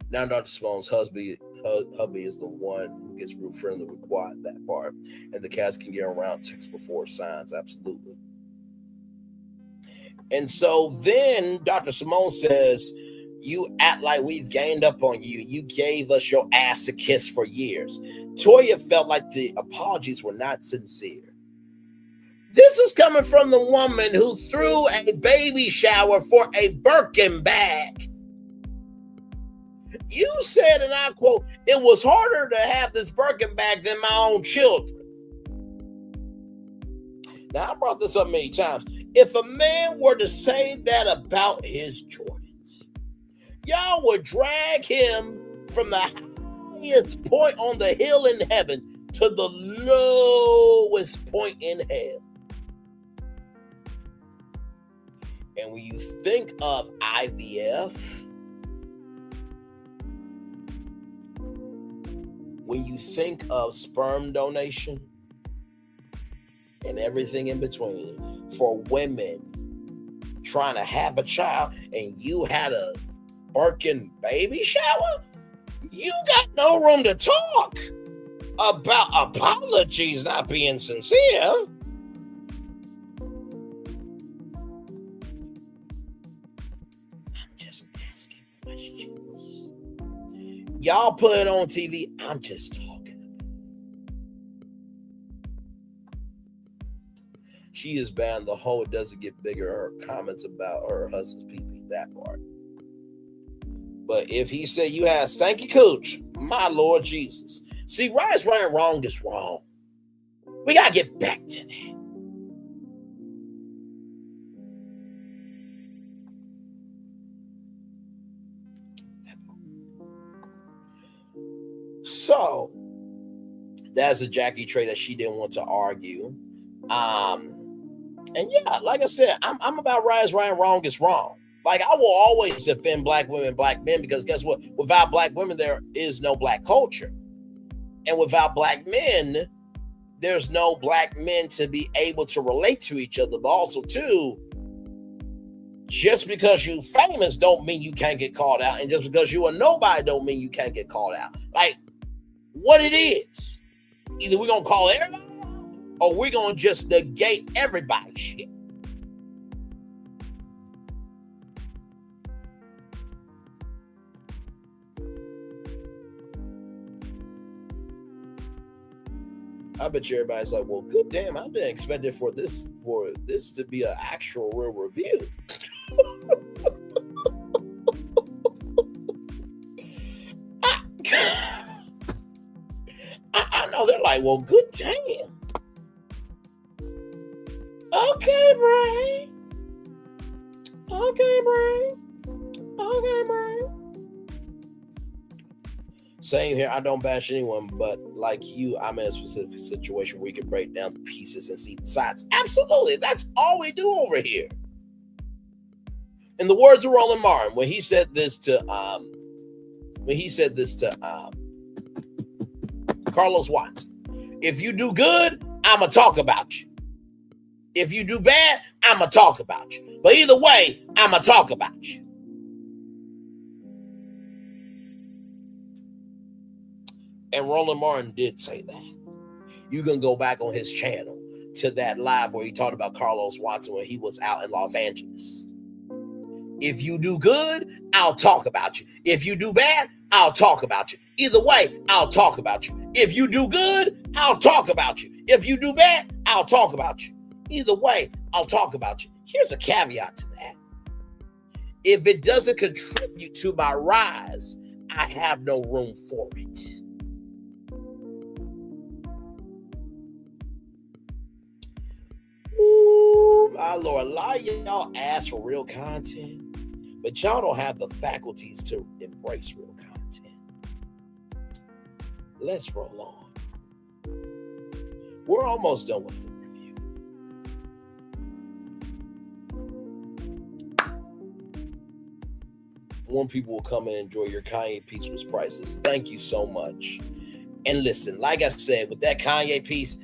Now Dr. Simone's hubby is the one who gets real friendly with Quad, that part. And the cats can get around text before signs, absolutely. And so then Dr. Simone says, you act like we've gained up on you. You gave us your ass a kiss for years. Toya felt like the apologies were not sincere. This is coming from the woman who threw a baby shower for a Birkin bag. You said, and I quote, it was harder to have this Birkin bag than my own children. Now, I brought this up many times. If a man were to say that about his Jordans, y'all would drag him from the highest point on the hill in heaven to the lowest point in hell. And when you think of IVF, when you think of sperm donation and everything in between, for women trying to have a child and you had a Birkin baby shower, you got no room to talk about apologies not being sincere. I'm just asking questions. Y'all put it on TV. I'm just talking about it. She is banned the whole it doesn't get bigger. Her comments about her husband's pee-pee, that part. But if he said you had stanky cooch, my Lord Jesus. See, right is right and wrong is wrong. We got to get back to that. So that's a Jackie trait that she didn't want to argue. And yeah, like I said, I'm about right is right and wrong is wrong. Like, I will always defend black women, black men, because guess what? Without black women, there is no black culture. And without black men, there's no black men to be able to relate to each other. But also, too, just because you famous don't mean you can't get called out. And just because you a nobody don't mean you can't get called out. Like, what it is. Either we're going to call everybody out or we're going to just negate everybody's shit. I bet you everybody's like, well, good damn, I've been expecting for this to be an actual real review. I know they're like, well, good damn. Okay, Bray. Okay, Bray. Okay, Bray. Same here. I don't bash anyone, but like you, I'm in a specific situation where we can break down the pieces and see the sides. Absolutely. That's all we do over here. In the words of Roland Martin, when he said this to Carlos Watson, if you do good, I'ma talk about you. If you do bad, I'ma talk about you. But either way, I'ma talk about you. And Roland Martin did say that. You can go back on his channel to that live where he talked about Carlos Watson when he was out in Los Angeles. If you do good, I'll talk about you. If you do bad, I'll talk about you. Either way, I'll talk about you. If you do good, I'll talk about you. If you do bad, I'll talk about you. Either way, I'll talk about you. Here's a caveat to that. If it doesn't contribute to my rise, I have no room for it. Ooh, my Lord, a lot of y'all ask for real content, but y'all don't have the faculties to embrace real content. Let's roll on. We're almost done with the review. More people will come and enjoy your Kanye piece was priceless. Thank you so much. And listen, like I said, with that Kanye piece,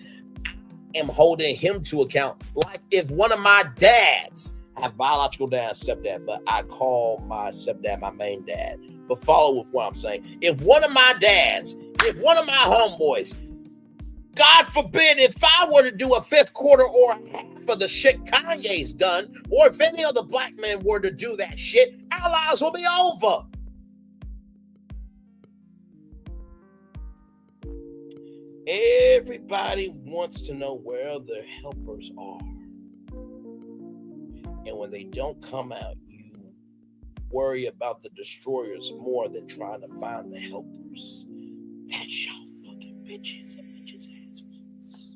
I am holding him to account. Like if one of my dads, I have biological dad, stepdad, but I call my stepdad my main dad. But follow with what I'm saying. If one of my dads, if one of my homeboys, God forbid, if I were to do a fifth quarter or half of the shit Kanye's done, or if any other black man were to do that shit, our lives will be over. Everybody wants to know where their helpers are. And when they don't come out, you worry about the destroyers more than trying to find the helpers. That's y'all fucking bitches and bitches ass folks.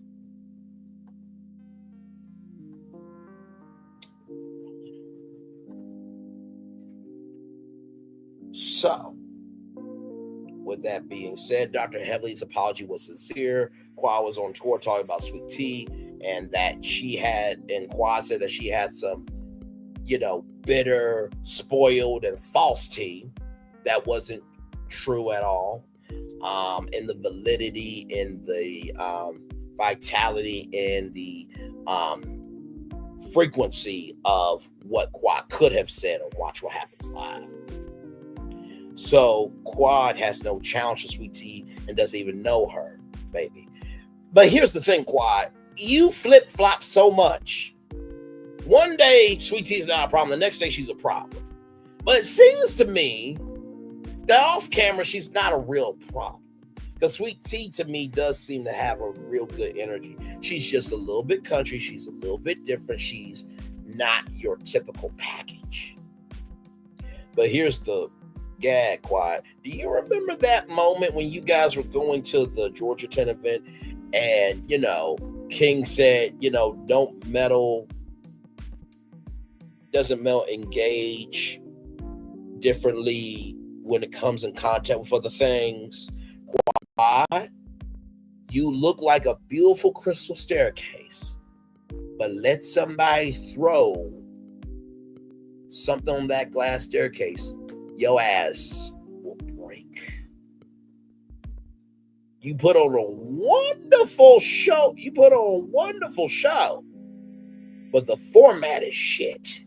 So, with that being said, Dr. Heavely's apology was sincere. Qua was on tour talking about sweet tea, and that she had, and Qua said that she had some, bitter, spoiled, and false tea that wasn't true at all. And the validity and the vitality and the frequency of what Quad could have said on Watch What Happens Live. So Quad has no challenge to Sweet Tea and doesn't even know her, baby. But here's the thing, Quad. You flip-flop so much. One day, Sweet Tea is not a problem. The next day, she's a problem. But it seems to me that off camera, she's not a real problem. Because Sweet Tea, to me, does seem to have a real good energy. She's just a little bit country. She's a little bit different. She's not your typical package. But here's the gag, Quiet. Do you remember that moment when you guys were going to the Georgia 10 event and, King said, don't meddle, doesn't meddle, engage differently when it comes in contact with other things? Quiet. You look like a beautiful crystal staircase, but let somebody throw something on that glass staircase, your ass will break. You put on a wonderful show. But the format is shit.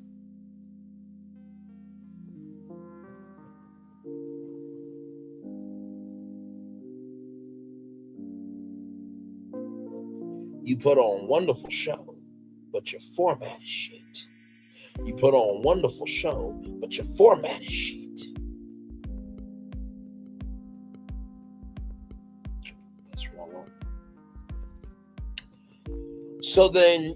You put on a wonderful show, but your format is shit. You put on a wonderful show, but your format is shit. That's wrong. So then,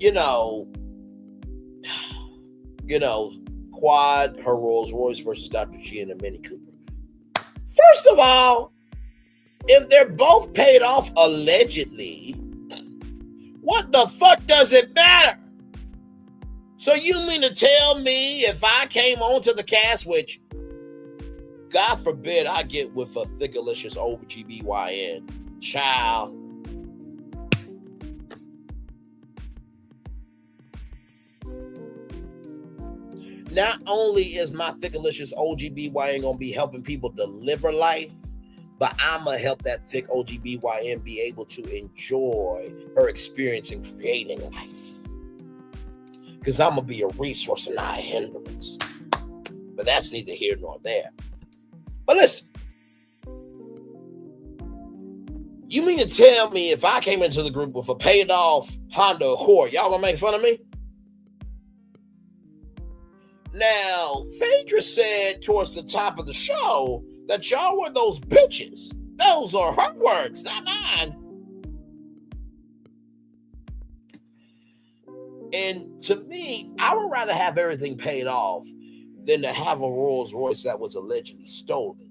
Quad, her Rolls Royce versus Dr. G and a Mini Cooper. First of all, if they're both paid off allegedly, what the fuck does it matter? So you mean to tell me if I came onto the cast, which God forbid I get with a thickalicious OBGYN child, not only is my thickalicious OGBYN gonna be helping people deliver life, but I'm going to help that thick OGBYN be able to enjoy her experience in creating life. Because I'm going to be a resource and not a hindrance. But that's neither here nor there. But listen. You mean to tell me if I came into the group with a paid off Honda Accord, y'all going to make fun of me? Now, Phaedra said towards the top of the show that y'all were those bitches Those are her words, not mine. And to me, I would rather have everything paid off than to have a Rolls Royce that was allegedly stolen.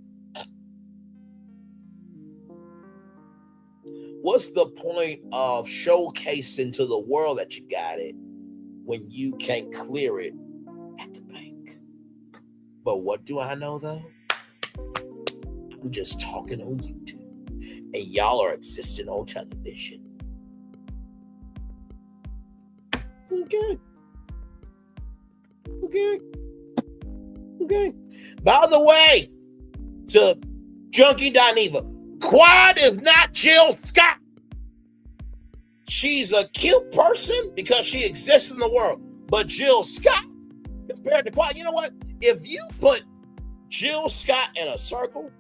What's the point of showcasing to the world that you got it when you can't clear it at the bank? But what do I know, though? I'm just talking on YouTube, and y'all are existing on television. Okay. By the way, to Junkie Dineva, Quad is not Jill Scott. She's a cute person because she exists in the world. But Jill Scott, compared to Quad, you know what? If you put Jill Scott in a circle,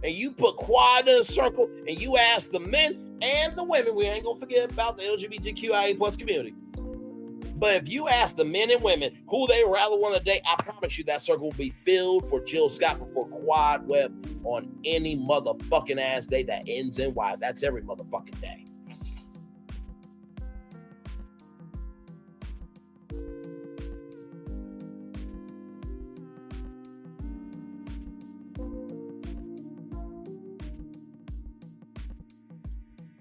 and you put Quad in a circle, and you ask the men and the women, we ain't gonna forget about the LGBTQIA plus community. But if you ask the men and women who they rather want to date, I promise you that circle will be filled for Jill Scott before Quad Webb on any motherfucking ass day that ends in Y. That's every motherfucking day.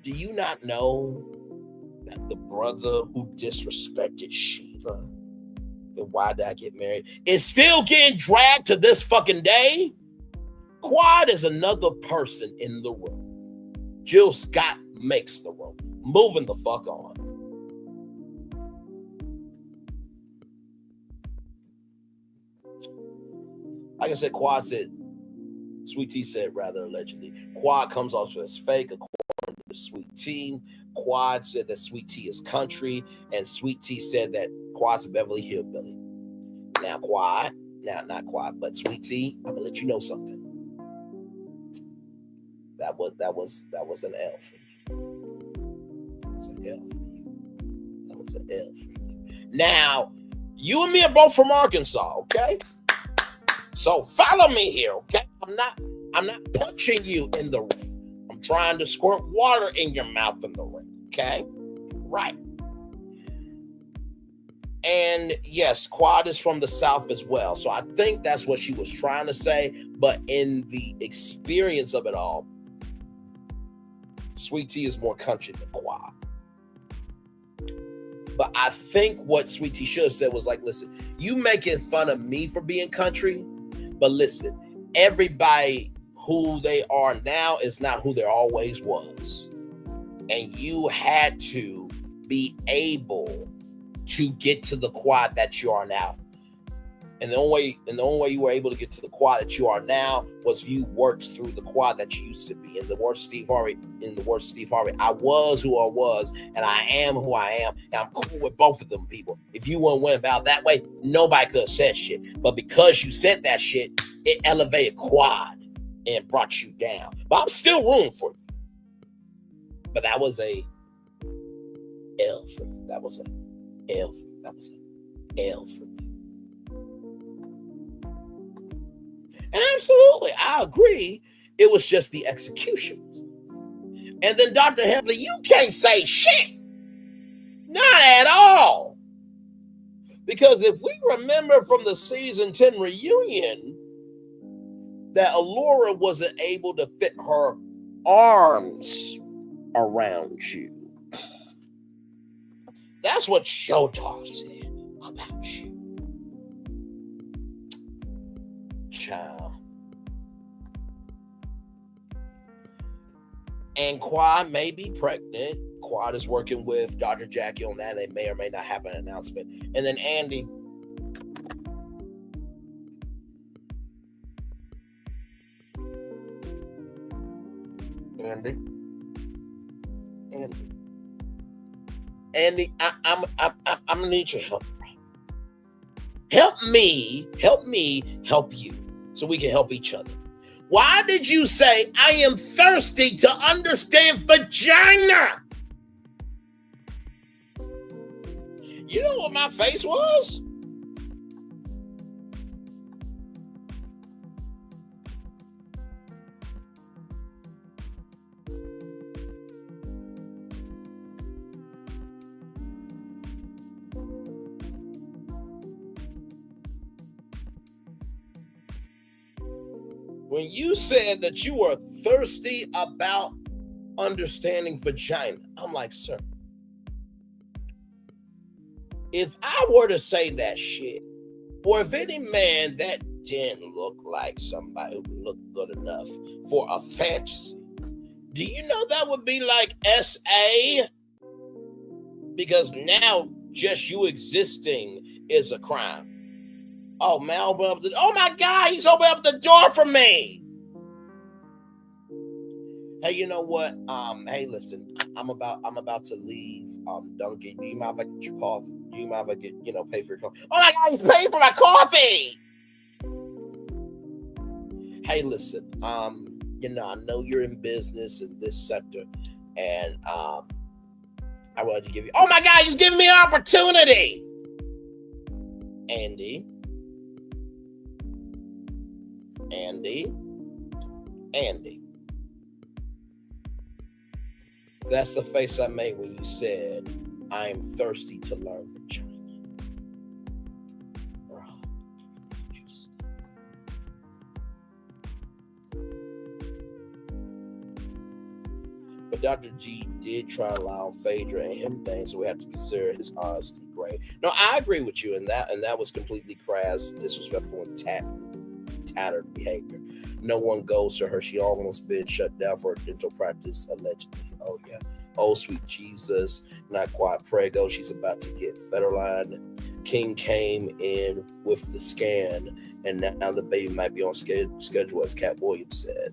Do you not know that the brother who disrespected Sheila, and why did I get married, is still getting dragged to this fucking day? Quad is another person in the room. Jill Scott makes the room. Moving the fuck on. Like I said, Quad said, Sweet Tea said rather allegedly, Quad comes off as fake according to Sweet Tea. Quad said that Sweet Tea is country, and Sweet Tea said that Quad's a Beverly Hillbilly. Now Quad, not Quad, but Sweet Tea, I'm gonna let you know something. That was an L for you. That was an L for you. That was an L for you. Now, you and me are both from Arkansas, okay? So follow me here, okay? I'm not punching you in the ring. I'm trying to squirt water in your mouth in the ring, okay? Right. And yes, Quad is from the South as well. So I think that's what she was trying to say. But in the experience of it all, Sweet Tea is more country than Quad. But I think what Sweet Tea should have said was like, listen, you making fun of me for being country, but listen, everybody who they are now is not who they always was. And you had to be able to get to the Quad that you are now. And the only way you were able to get to the Quad that you are now was you worked through the Quad that you used to be. In the words of Steve Harvey, I was who I was, and I am who I am, and I'm cool with both of them people. If you wouldn't went about that way, nobody could have said shit. But because you said that shit, it elevated Quad and brought you down. But I'm still rooting for you. But that was a L for me. That was a L for me. That was an L for me. And absolutely, I agree. It was just the execution. And then Dr. Heavenly, you can't say shit. Not at all. Because if we remember from the season 10 reunion, that Allura wasn't able to fit her arms around you. That's what Showtime said about you. Child. And Quad may be pregnant. Quad is working with Dr. Jackie on that. They may or may not have an announcement. And then Andy. Andy, I'm gonna need your help. Help me help you so we can help each other. Why did you say I am thirsty to understand vagina? You know what my face was? when you said that you were thirsty about understanding vagina, I'm like, sir, if I were to say that shit, or if any man that didn't look like somebody who looked good enough for a fantasy, do you know that would be like SA? Because now just you existing is a crime. Oh man, oh my God, he's opened up the door for me. Hey, you know what? Hey, listen, I'm about to leave. Duncan, do you mind if I get your coffee? Do you mind if I get, pay for your coffee? Oh my God, he's paying for my coffee. Hey, listen, I know you're in business in this sector, and I wanted to give you, oh my God, he's giving me an opportunity. Andy. That's the face I made when you said, I am thirsty to learn vagina. But Dr. G did try to allow Phaedra and him things, so we have to consider his honesty great. No, I agree with you in that, and that was completely crass, disrespectful, and tattered behavior. No one goes to her. She almost been shut down for her dental practice, allegedly. Oh, yeah. Oh, sweet Jesus. Not quite prego. She's about to get Federline. King came in with the scan, and now the baby might be on schedule, as Cat Williams said.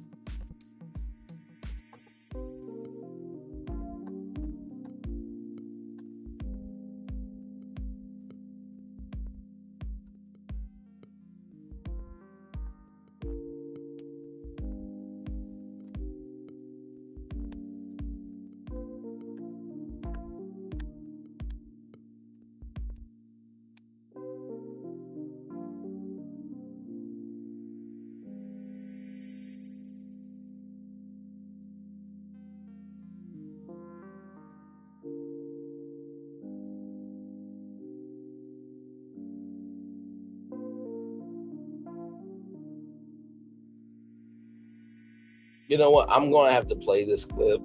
You know what? I'm going to have to play this clip.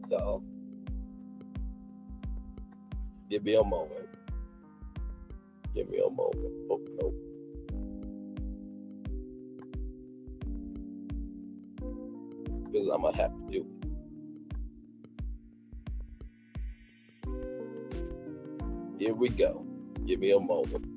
Y'all. Give me a moment. Oh, no. Because I'm going to have to do it. Here we go. Give me a moment.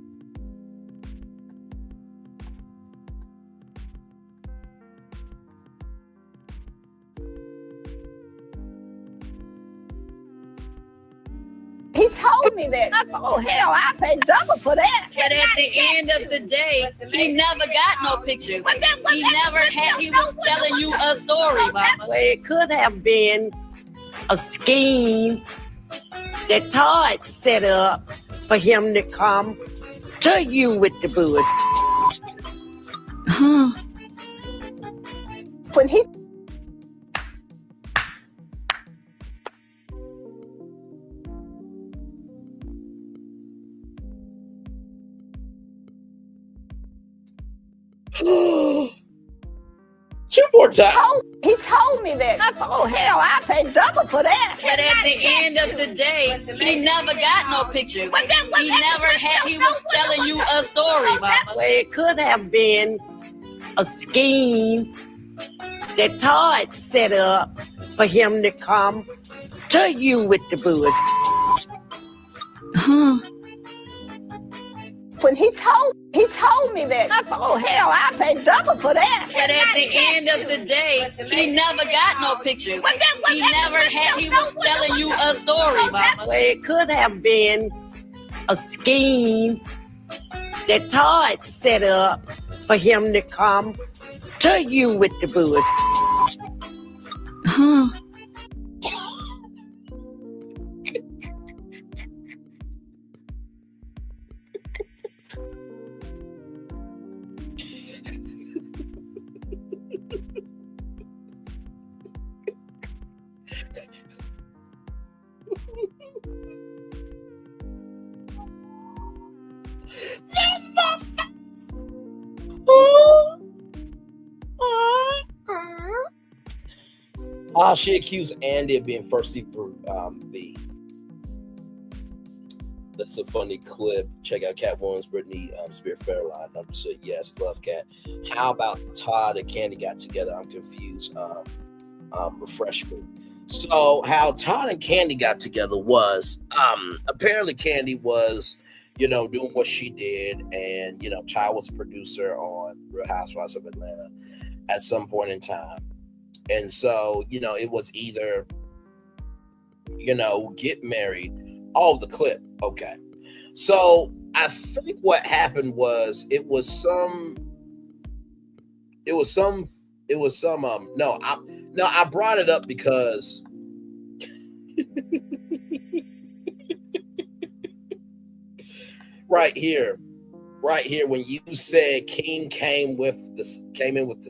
He told me that. I said, oh, hell, I paid double for that. But at the end of the day, he never got no picture. He was telling you a story, Mama. Well, it could have been a scheme that Todd set up for him to come to you with the bud. When he Two more times. He told me that. I said, oh, hell, I paid double for that. But at the end of the day, he never got no picture. He was telling you a story, Mama. Well, it could have been a scheme that Todd set up for him to come to you with the bud. When he told me that. I said, oh, hell, I paid double for that. But at the end of the day, he never got no picture. He was telling you a story, Mama. Well, it could have been a scheme that Todd set up for him to come to you with the bud. She accused Andy of being thirsty for V. That's a funny clip. Check out Cat Williams, Brittany Spear Fairline. Understood. Yes, love Cat. How about Todd and Candy got together? I'm confused. Refresh me. So how Todd and Candy got together was apparently Candy was, doing what she did, and Todd was a producer on Real Housewives of Atlanta at some point in time. And so, it was either, get married. Oh, the clip. Okay. So I think what happened was I brought it up because right here, when you said King came in with the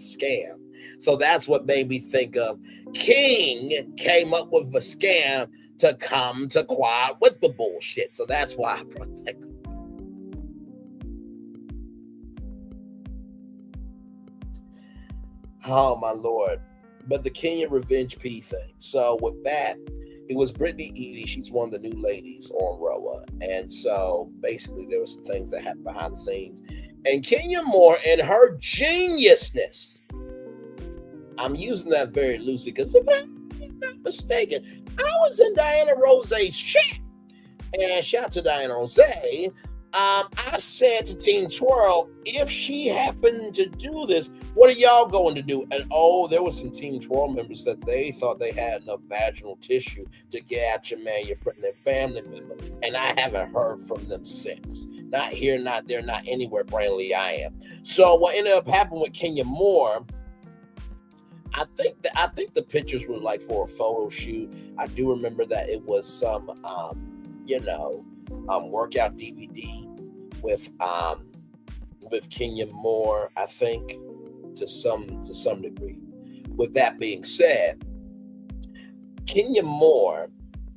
scam. So that's what made me think of King came up with a scam to come to Quad with the bullshit. So that's why I brought that. Oh my Lord. But the Kenya Revenge P thing. So with that, it was Brittany Edie. She's one of the new ladies on Roa. And so basically there were some things that happened behind the scenes. And Kenya Moore and her geniusness. I'm using that very loosely because if I'm not mistaken, I was in Diana Rose's chat. And shout out to Diana Rose. I said to Team Twirl, if she happened to do this, what are y'all going to do? And there were some Team Twirl members that they thought they had enough vaginal tissue to get at your man, your friend, their family member. And I haven't heard from them since. Not here, not there, not anywhere, Brantley I am. So what ended up happening with Kenya Moore, I think the pictures were like for a photo shoot. I do remember that it was some workout DVD with Kenya Moore, I think, to some degree. With that being said, Kenya Moore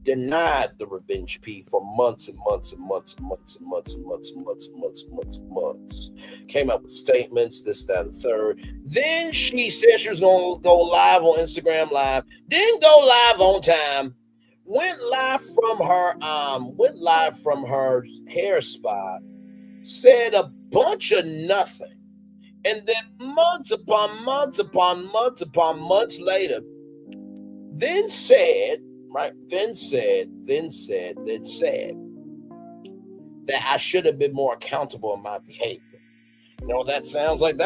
denied the Revenge P for months and months and months and months and months and months and months and months and months and months. Came up with statements, this, that, and the third. Then she said she was going to go live on Instagram Live. Didn't go live on time. Went live from her hair spot. Said a bunch of nothing. And then months upon months upon months upon months later, then said that I should have been more accountable in my behavior. That sounds like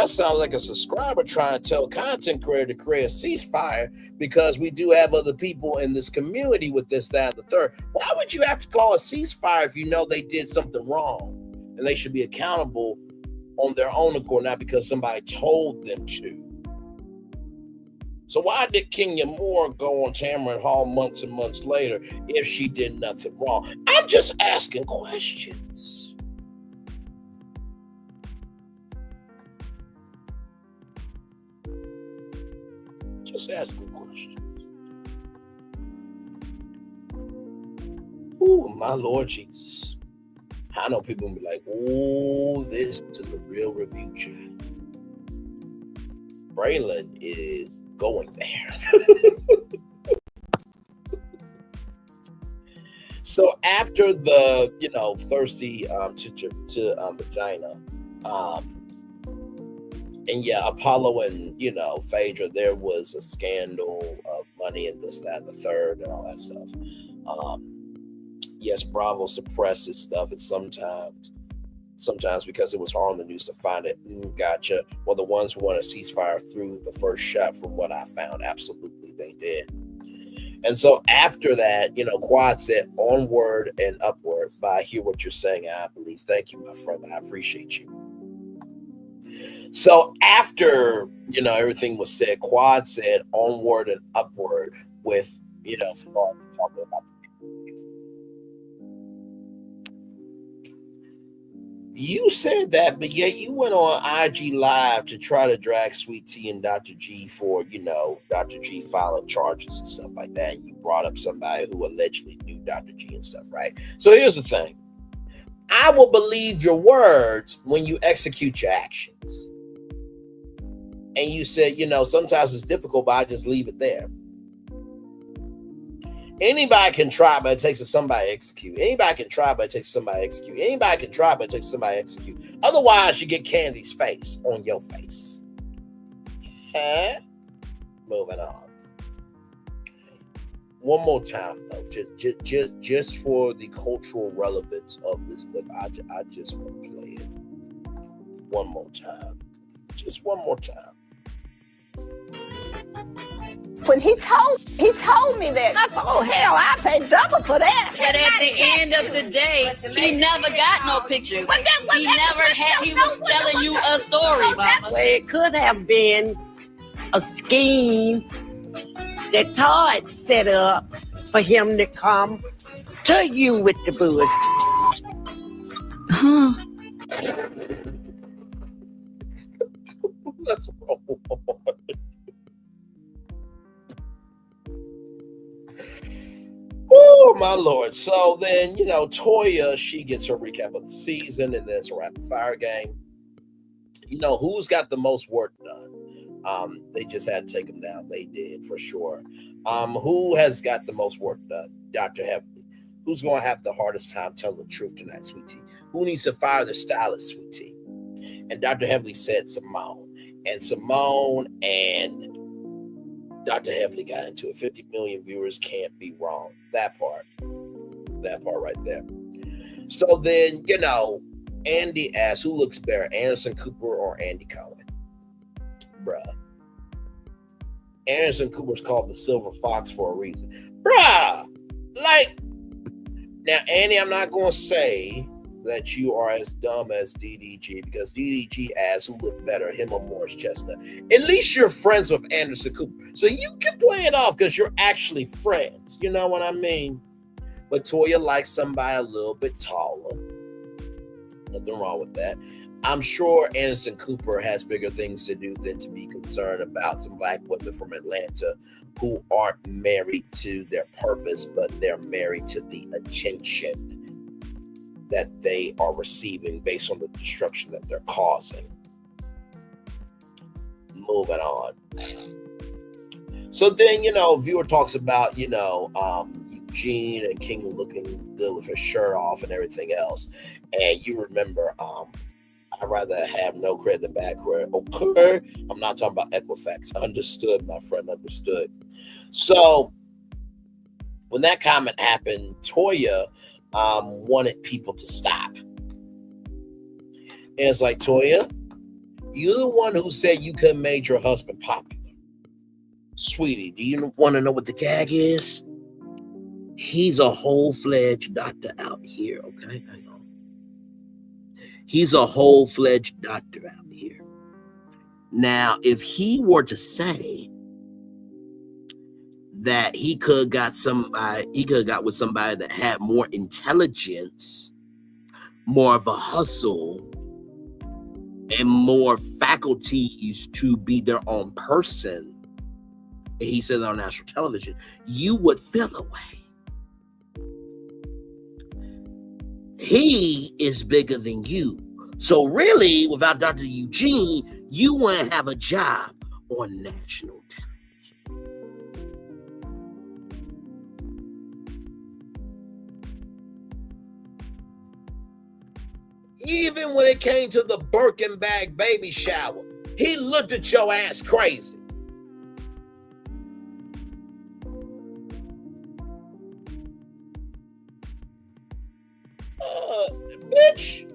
a subscriber trying to tell content creator to create a ceasefire because we do have other people in this community with this, that, and the third. Why would you have to call a ceasefire if you know they did something wrong and they should be accountable on their own accord, not because somebody told them to? So why did Kenya Moore go on Tamron Hall months and months later if she did nothing wrong? I'm just asking questions. Just asking questions. Ooh, my Lord Jesus. I know people will be like, oh, this is a real review channel. Braylon is going there. So after the, thirsty to vagina, and yeah, Apollo and, Phaedra, there was a scandal of money and this, that, and the third and all that stuff. Yes, Bravo suppresses stuff. It's sometimes because it was hard on the news to find it. Gotcha. Well, the ones who want a ceasefire threw the first shot from what I found. Absolutely, they did. And so after that, Quad said onward and upward. But I hear what you're saying. I believe. Thank you, my friend. I appreciate you. So after, everything was said, Quad said onward and upward with, talking about you said that, but yet you went on IG Live to try to drag Sweet Tea and Dr. G for, Dr. G filing charges and stuff like that. And you brought up somebody who allegedly knew Dr. G and stuff, right? So here's the thing. I will believe your words when you execute your actions. And you said, sometimes it's difficult, but I just leave it there. Anybody can try, but it takes somebody to execute. Anybody can try, but it takes somebody to execute. Anybody can try, but it takes somebody to execute. Otherwise, you get Candy's face on your face. Huh? Moving on. One more time, though, just for the cultural relevance of this clip, I just want to play it one more time. Just one more time. When he told me that, I said, oh hell, I paid double for that. But at the end of the day, he never got no picture. He was telling you a story, Mama. Well, it could have been a scheme that Todd set up for him to come to you with the bush. Let's roll. Oh my Lord. So then, Toya, she gets her recap of the season, and then it's a rapid fire game. Who's got the most work done? They just had to take them down. They did, for sure. Who has got the most work done? Dr. Heavenly. Who's going to have the hardest time telling the truth tonight, Sweet Tea? Who needs to fire their stylist, Sweet Tea? And Dr. Heavenly said Simone. And Simone and Dr. Heavenly got into it. 50 million viewers can't be wrong. That part right there. So then, Andy asks, who looks better, Anderson Cooper or Andy Cohen? Bruh. Anderson Cooper's called the Silver Fox for a reason. Bruh! Now, Andy, I'm not going to say that you are as dumb as DDG, because DDG asks who looked better, him or Morris Chestnut. At least you're friends with Anderson Cooper, so you can play it off because you're actually friends. You know what I mean? But Toya likes somebody a little bit taller. Nothing wrong with that. I'm sure Anderson Cooper has bigger things to do than to be concerned about some black women from Atlanta who aren't married to their purpose, but they're married to the attention that they are receiving based on the destruction that they're causing. Moving on. So then, viewer talks about, Eugene and King looking good with his shirt off and everything else. And you remember, I'd rather have no credit than bad credit. Okay. I'm not talking about Equifax. Understood, my friend, understood. So when that comment happened, Toya wanted people to stop. And it's like, Toya, you're the one who said you could have made your husband popular. Sweetie, do you want to know what the gag is? He's a whole-fledged doctor out here, okay? Hang on. He's a whole-fledged doctor out here. Now, if he were to say that he could have got with somebody that had more intelligence, more of a hustle, and more faculties to be their own person, and he said that on national television, you would feel away. He is bigger than you. So really, without Dr. Eugene, you wouldn't have a job on national television. Even when it came to the Birkin bag baby shower, he looked at your ass crazy. Bitch.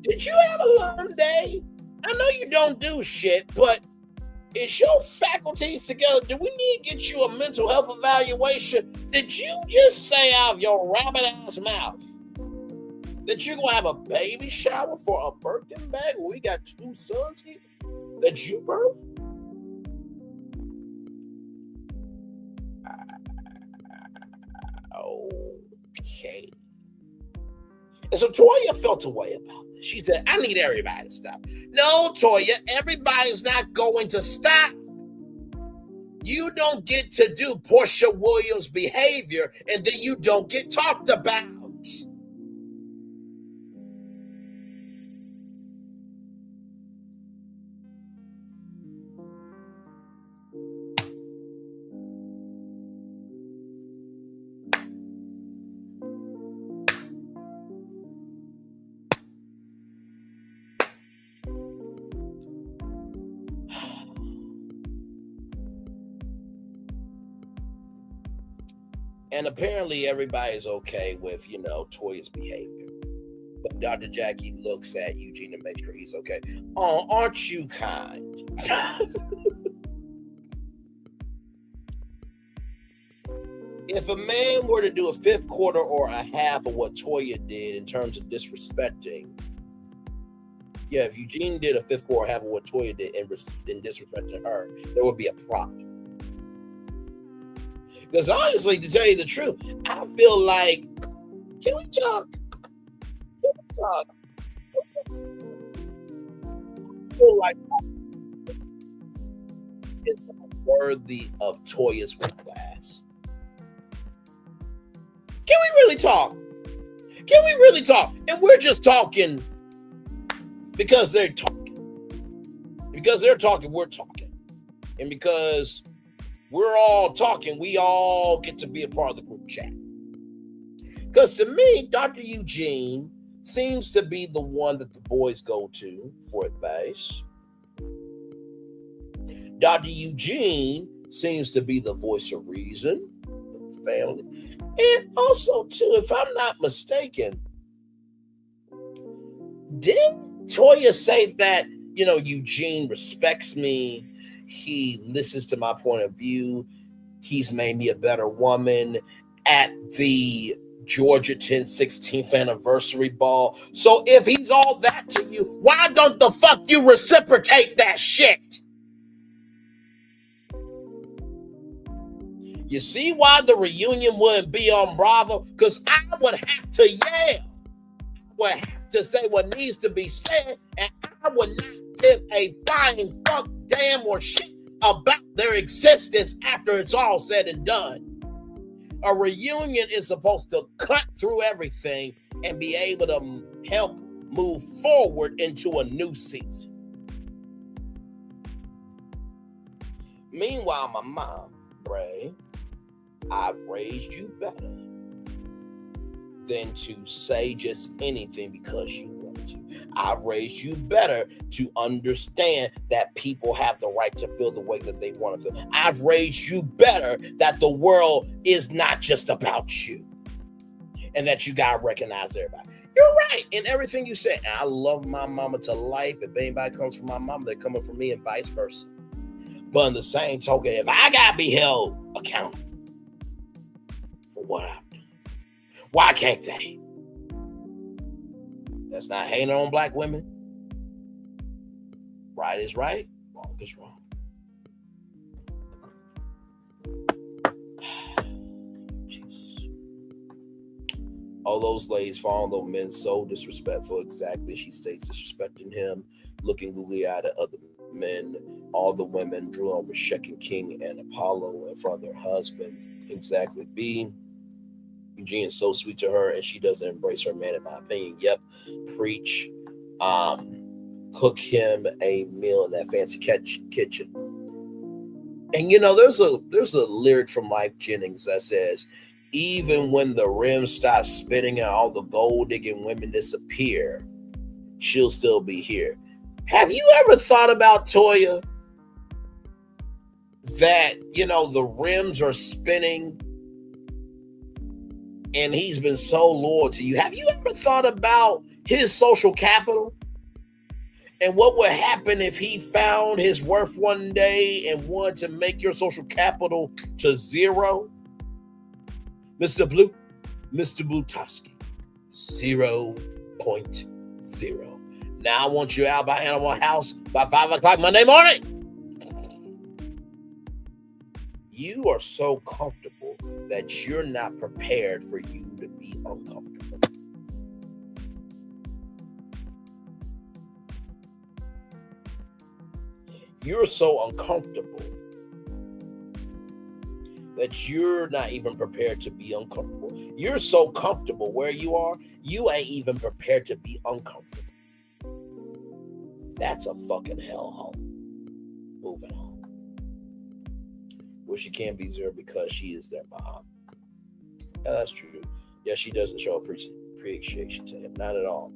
Did you have a long day? I know you don't do shit, but is your faculties together? Do we need to get you a mental health evaluation? Did you just say out of your rabbit ass mouth that you're gonna have a baby shower for a Birkin bag when we got 2 sons here that you birthed? Okay. And so Toya felt a way about this. She said, I need everybody to stop. No, Toya, everybody's not going to stop. You don't get to do Portia Williams' behavior and then you don't get talked about. And apparently everybody's okay with, Toya's behavior. But Dr. Jackie looks at Eugene to make sure he's okay. Oh, aren't you kind? If a man were to do a fifth quarter or a half of what Toya did in terms of disrespecting, if Eugene did a fifth quarter or half of what Toya did in disrespecting her, there would be a problem. Because honestly, to tell you the truth, I feel like, can we talk? I feel like it's not worthy of Toya's class. Can we really talk? Can we really talk? And we're just talking because they're talking. Because they're talking, we're talking. And because we're all talking, we all get to be a part of the group chat. Because to me, Dr. Eugene seems to be the one that the boys go to for advice. Dr. Eugene seems to be the voice of reason of the family. And also, too, if I'm not mistaken, didn't Toya say that, Eugene respects me, he listens to my point of view, he's made me a better woman at the Georgia 16th anniversary ball? So if he's all that to you, why don't the fuck you reciprocate that shit? You see why the reunion wouldn't be on Bravo? Because I would have to yell. I would have to say what needs to be said, and I would not give a flying fuck, damn, or shit about their existence after it's all said and done. A reunion is supposed to cut through everything and be able to help move forward into a new season. Meanwhile, my mom, Bray, I've raised you better than to say just anything because you want to. I've raised you better to understand that people have the right to feel the way that they want to feel. I've raised you better that the world is not just about you and that you got to recognize everybody. You're right in everything you said. And I love my mama to life. If anybody comes from my mama, they're coming from me and vice versa. But in the same token, if I got to be held accountable for what I've done, why can't they? That's not hating on black women. Right is right, wrong is wrong. Jesus. All those ladies following those men so disrespectful. Exactly. She states disrespecting him, looking googly-eyed at other men. All the women drew over Shechem King and Apollo in front of their husbands. Exactly. B. Eugene is so sweet to her, and she doesn't embrace her man, in my opinion. Yep. Preach. Cook him a meal in that fancy kitchen. And there's a lyric from Life Jennings that says, even when the rim stops spinning and all the gold digging women disappear, she'll still be here. Have you ever thought about Toya? That, the rims are spinning and he's been so loyal to you. Have you ever thought about his social capital? And what would happen if he found his worth one day and wanted to make your social capital to zero? Mr. Blutowski, 0.0. Now I want you out by Animal House by 5 o'clock Monday morning. You are so comfortable that you're not prepared for you to be uncomfortable. You're so uncomfortable that you're not even prepared to be uncomfortable. You're so comfortable where you are, you ain't even prepared to be uncomfortable. That's a fucking hellhole. Moving on. Well, she can't be zero because she is their mom. Yeah, that's true. Yeah, she doesn't show appreciation to him. Not at all.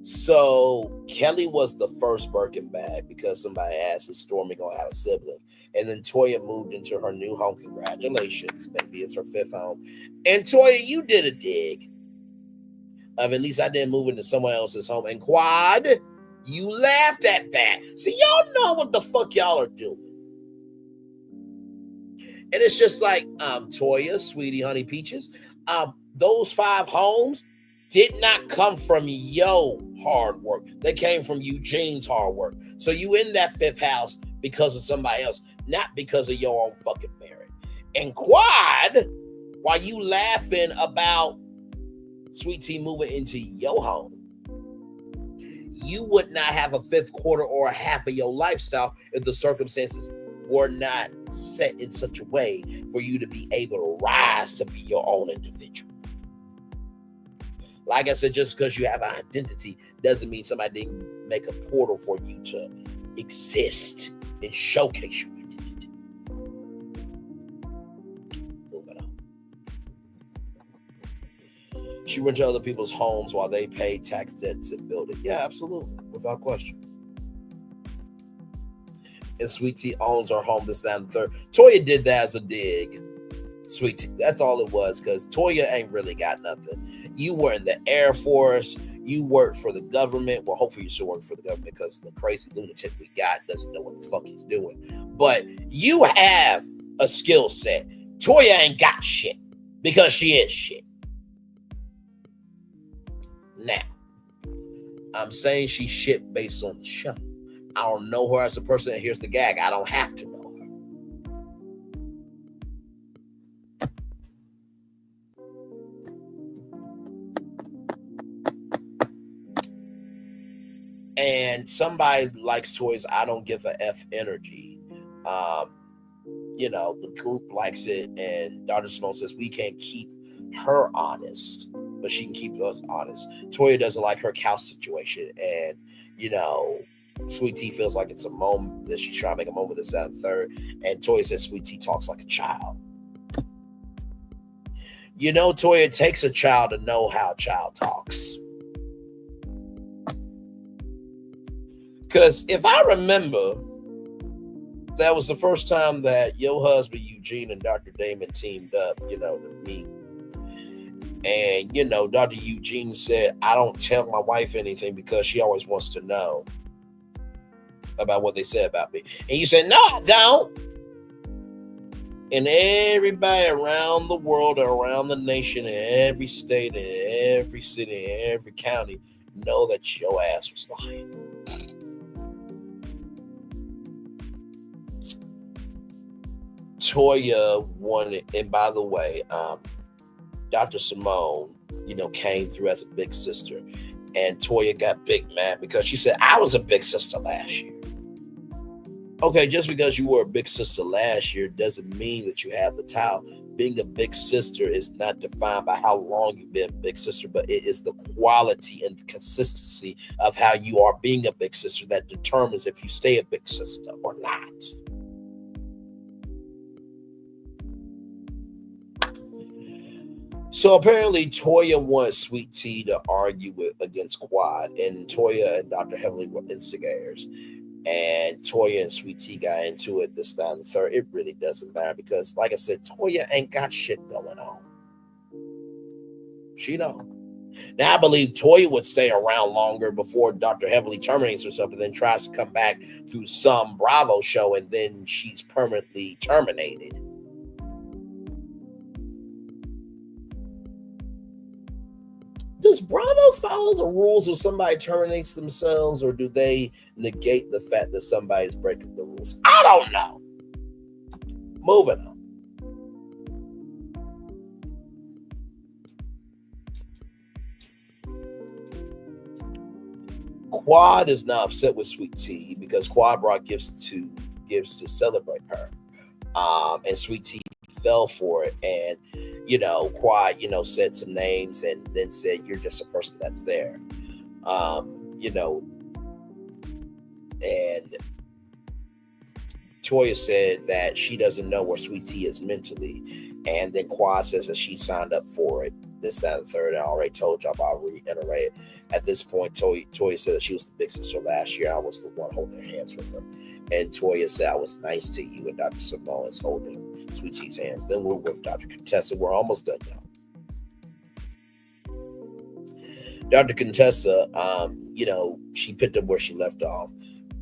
So Kelly was the first Birkin bag because somebody asked if Stormy gonna have a sibling. And then Toya moved into her new home. Congratulations. Maybe it's her 5th home. And Toya, you did a dig. At least I didn't move into someone else's home. And Quad, you laughed at that. See, y'all know what the fuck y'all are doing. And it's just like, Toya, Sweetie, Honey Peaches, those 5 homes did not come from your hard work. They came from Eugene's hard work. So you in that 5th house because of somebody else, not because of your own fucking merit. And Quad, while you laughing about Sweet Tea moving into your home, you would not have a 5th quarter or a half of your lifestyle if the circumstances were not set in such a way for you to be able to rise to be your own individual. Like I said, just because you have an identity doesn't mean somebody didn't make a portal for you to exist and showcase your identity. Moving on. She went to other people's homes while they paid tax debts and built it. Yeah, absolutely. Without question. And Sweet Tea owns her home this down the 3rd. Toya did that as a dig. Sweet Tea. That's all it was, because Toya ain't really got nothing. You were in the Air Force. You worked for the government. Well, hopefully you still work for the government, because the crazy lunatic we got doesn't know what the fuck he's doing. But you have a skill set. Toya ain't got shit because she is shit. Now, I'm saying she's shit based on the show. I don't know her as a person, and here's the gag. I don't have to know her. And somebody likes toys. I don't give a F energy. The group likes it, and Dr. Simone says we can't keep her honest, but she can keep us honest. Toya doesn't like her couch situation, and Sweet Tea feels like it's a moment that she's trying to make a moment this, that, and 3rd. And Toya says Sweet Tea talks like a child. Toya, it takes a child to know how a child talks. Because if I remember, that was the first time that your husband, Eugene, and Dr. Damon teamed up, to meet. And, Dr. Eugene said, I don't tell my wife anything because she always wants to know about what they said about me. And you said, no, I don't. And everybody around the world, around the nation, in every state, in every city, in every county, know that your ass was lying. Toya wanted, and by the way, Dr. Simone, came through as a big sister, and Toya got big mad because she said, I was a big sister last year. Okay, just because you were a big sister last year doesn't mean that you have the title. Being a big sister is not defined by how long you've been a big sister, but it is the quality and the consistency of how you are being a big sister that determines if you stay a big sister or not. So apparently Toya wants Sweet Tea to argue against Quad, and Toya and Dr. Heavenly were instigators. And Toya and Sweet Tea got into it this time the 3rd. It really doesn't matter because, like I said, Toya ain't got shit going on. She don't. Now, I believe Toya would stay around longer before Dr. Heavenly terminates herself and then tries to come back through some Bravo show, and then she's permanently terminated. Does Bravo follow the rules if somebody terminates themselves, or do they negate the fact that somebody's breaking the rules? I don't know. Moving on. Quad is now upset with Sweet Tea because Quad brought gifts to celebrate her. And Sweet Tea fell for it, and Quad said some names and then said you're just a person that's there, and Toya said that she doesn't know where Sweet Tea is mentally, and then Quad says that she signed up for it, this, that, and the third. I already told y'all, but I'll reiterate. At this point, Toya said that she was the big sister last year. I was the one holding her hands with her. And Toya said, I was nice to you, and Dr. Simone is holding Sweet T's hands. Then we're with Dr. Contessa. We're almost done, y'all. Dr. Contessa, she picked up where she left off.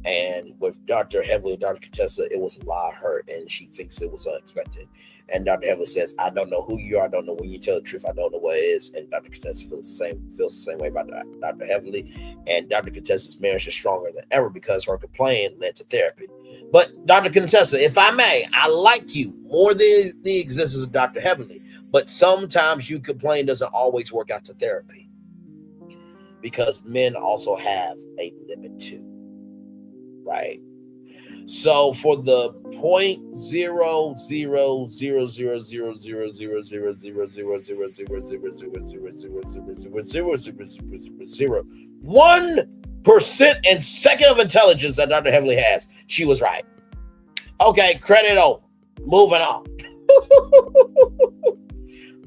And with Dr. Heavily, Dr. Contessa, it was a lot of hurt, and she thinks it was unexpected. And Dr. Heavily says, I don't know who you are. I don't know when you tell the truth. I don't know what it is. And Dr. Contessa feels the same way about Dr. Heavily. And Dr. Contessa's marriage is stronger than ever because her complaint led to therapy. But Dr. Contessa, if I may, I like you more than the existence of Dr. Heavily. But sometimes you complain doesn't always work out to therapy. Because men also have a limit too. Right. So for the 0.0000000000000000001% and second of intelligence that Dr. Heavily has, she was right. Okay, credit over. Moving on.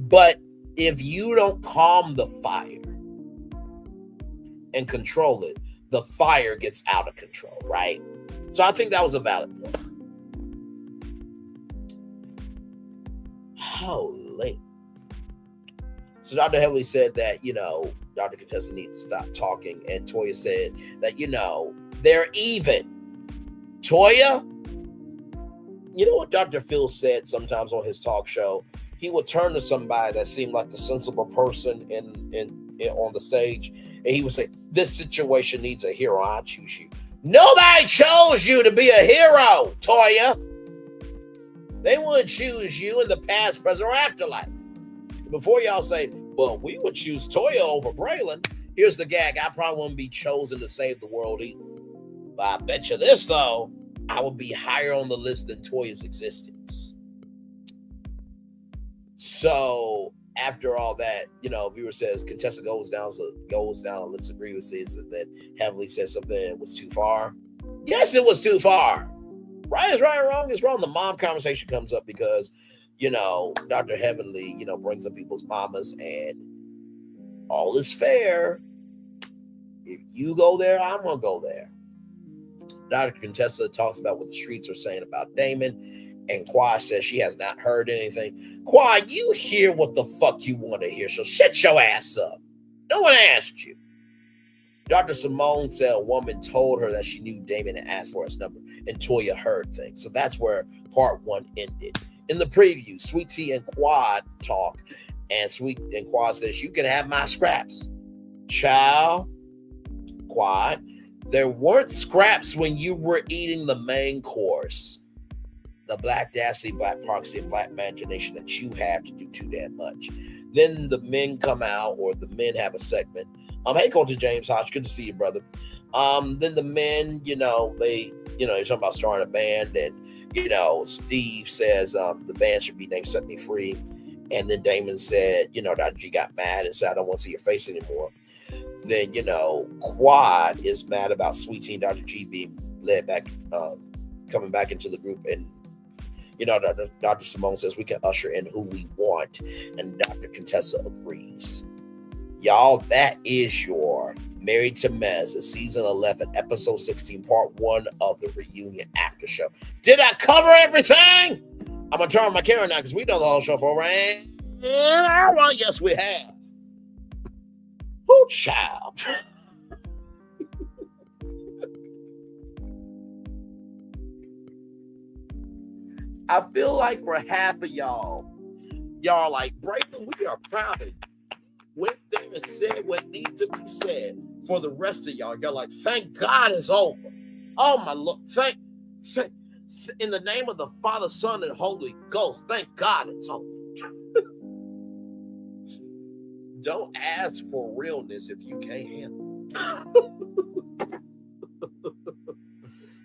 But if you don't calm the fire and control it, the fire gets out of control, right? So I think that was a valid point. Holy. So Dr. Heavily said that, Dr. Contessa needs to stop talking. And Toya said that, they're even. Toya, you know what Dr. Phil said sometimes on his talk show? He would turn to somebody that seemed like the sensible person on the stage, and he would say, this situation needs a hero. I choose you. Nobody chose you to be a hero, Toya. They wouldn't choose you in the past, present, or afterlife. Before y'all say, well, we would choose Toya over Braylon, here's the gag. I probably wouldn't be chosen to save the world either. But I bet you this, though, I would be higher on the list than Toya's existence. So after all that, viewer says Contessa goes down on let's agree with this, and then Heavily says something that was too far. Yes, it was too far. Right is right, wrong is wrong. The mom conversation comes up because, Dr. Heavenly, brings up people's mamas, and all is fair. If you go there, I'm gonna go there. Dr. Contessa talks about what the streets are saying about Damon. And Quad says she has not heard anything. Quad, you hear what the fuck you want to hear, so shut your ass up. No one asked you. Dr. Simone said a woman told her that she knew Damon and asked for his number, and Toya heard things. So that's where part one ended. In the preview, Sweet Tea and Quad talk, and Quad says, you can have my scraps. Child, Quad, there weren't scraps when you were eating the main course. The black dastardly, black proxy, and black imagination that you have to do too damn much. Then the men come out, or the men have a segment. Hey, Coach James Hodge, good to see you, brother. Then the men, they're talking about starting a band, and Steve says the band should be named Set Me Free. And then Damon said, Dr. G got mad and said, I don't want to see your face anymore. Then, Quad is mad about Sweet Tea and Dr. G being led back, coming back into the group, and Dr. Simone says we can usher in who we want, and Dr. Contessa agrees. Y'all, that is your Married to Mez, season 11, episode 16, part 1 of the reunion after show. Did I cover everything? I'm going to turn on my camera now because we done the whole show for over an hour. Yes, we have. Oh, child. I feel like for half of y'all are like, Braylon, we are proud of you. Went there and said what needs to be said. For the rest of y'all, you're like, thank God it's over. Oh my Lord, thank in the name of the Father, Son, and Holy Ghost, thank God it's over. Don't ask for realness if you can't handle it.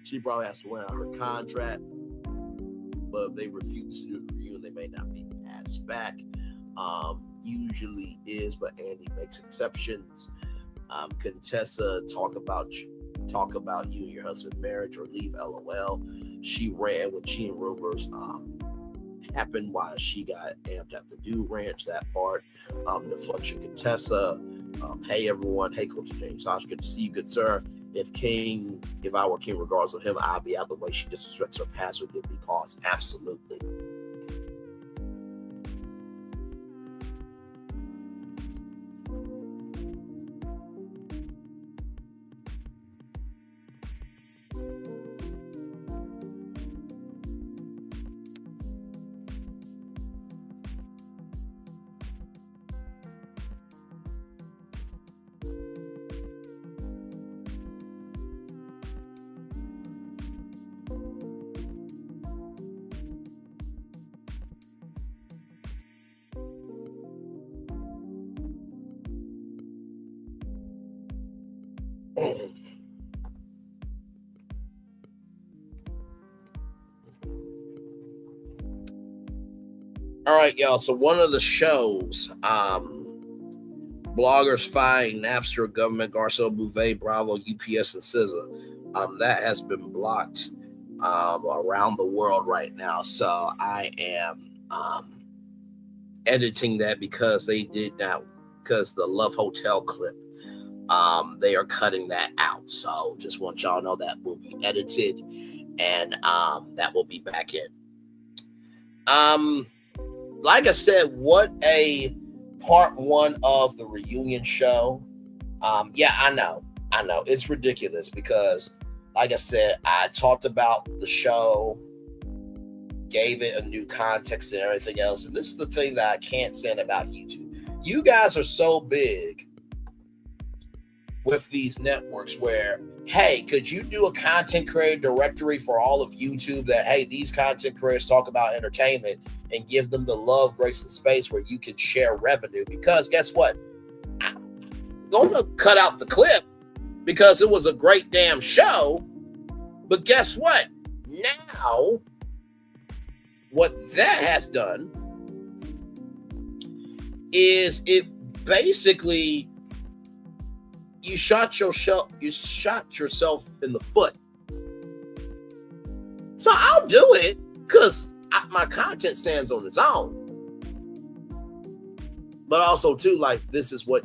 She probably has to wear out her contract. But if they refuse to do the review, they may not be asked back. Usually is, but Andy makes exceptions. Contessa talk about you and your husband's marriage or leave LOL. She ran with Gene Ruber's happened, why she got amped at the Dude Ranch, that part. The Fletcher Contessa. Hey everyone, hey Coach James Hodge, good to see you, good sir. If I were king, regardless of him, I'd be out of the way. She disrespects her pastor, give me pause. Absolutely. All right, y'all. So one of the shows, bloggers find Napster, government, Garcelle, Bouvet, Bravo, UPS, and SZA. That has been blocked around the world right now. So I am editing that because they did not, because the Love Hotel clip, they are cutting that out. So just want y'all to know that will be edited and that will be back in. Like I said, what a part one of the reunion show. Yeah, I know. It's ridiculous because, like I said, I talked about the show, gave it a new context and everything else. And this is the thing that I can't stand about YouTube. You guys are so big with these networks where, hey, could you do a content creator directory for all of YouTube that, hey, these content creators talk about entertainment and give them the love, grace, and space where you can share revenue? Because guess what? I'm going to cut out the clip because it was a great damn show. But guess what? Now, what that has done is it basically, you shot yourself in the foot. So I'll do it because my content stands on its own. But also too, like, this is what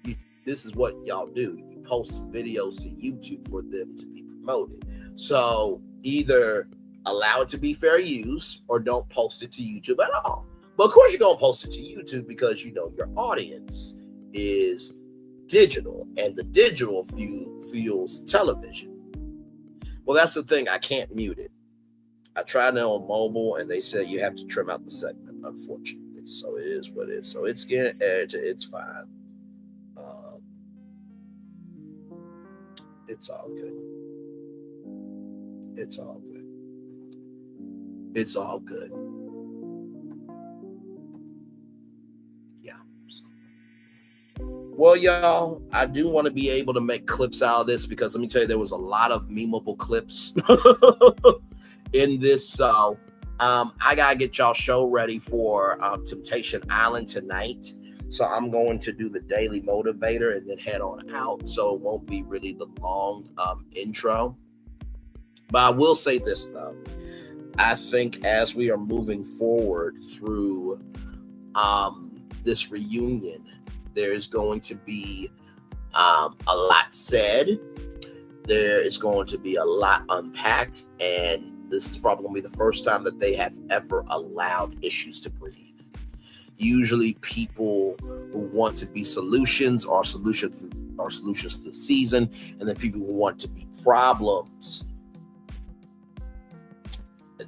y'all do. You post videos to YouTube for them to be promoted. So either allow it to be fair use or don't post it to YouTube at all. But of course you're gonna post it to YouTube because you know your audience is digital, and the digital fuels television. Well, that's the thing. I can't mute it. I tried it on mobile, and they said you have to trim out the segment, unfortunately. So it is what it is. So it's getting edited. It's fine. It's all good. It's all good. It's all good. Well, y'all, I do want to be able to make clips out of this because let me tell you, there was a lot of memeable clips in this. So I got to get y'all show ready for Temptation Island tonight. So I'm going to do the Daily Motivator and then head on out. So it won't be really the long intro. But I will say this, though. I think as we are moving forward through this reunion, there's going to be a lot said. There is going to be a lot unpacked. And this is probably going to be the first time that they have ever allowed issues to breathe. Usually people who want to be solutions are solutions to the season. And then people who want to be problems,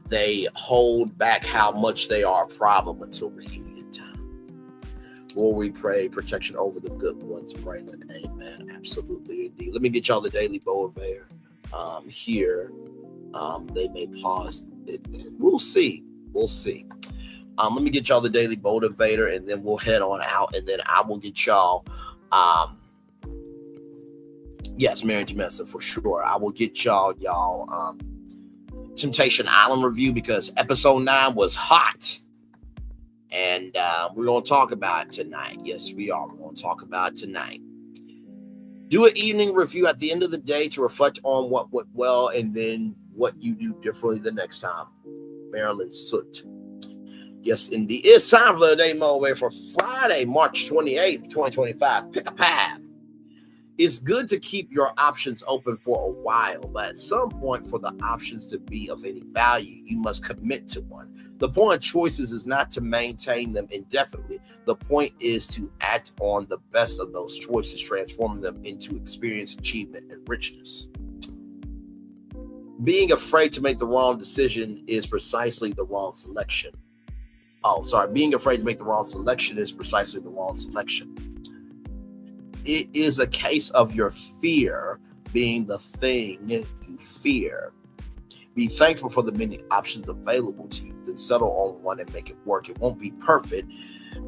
they hold back how much they are a problem until reunion time. Lord, we pray protection over the good ones. Pray that, amen. Absolutely, indeed. Let me get y'all the Daily Motivator here. They may pause it. We'll see. We'll see. Let me get y'all the Daily Motivator, and then we'll head on out, and then I will get y'all. Yes, Mary Jamesa, for sure. I will get y'all Temptation Island review because episode 9 was hot. And we're going to talk about it tonight. Yes, we are. We're going to talk about it tonight. Do an evening review at the end of the day to reflect on what went well and then what you do differently the next time. Marilyn Soot. Yes, indeed. It's time for the day motivator for Friday, March 28th, 2025. Pick a path. It's good to keep your options open for a while, but at some point, for the options to be of any value, you must commit to one. The point of choices is not to maintain them indefinitely. The point is to act on the best of those choices, transforming them into experience, achievement, and richness. Being afraid to make the wrong decision is precisely the wrong selection. Being afraid to make the wrong selection is precisely the wrong selection. It is a case of your fear being the thing you fear. Be thankful for the many options available to you, then settle on one and make it work. It won't be perfect,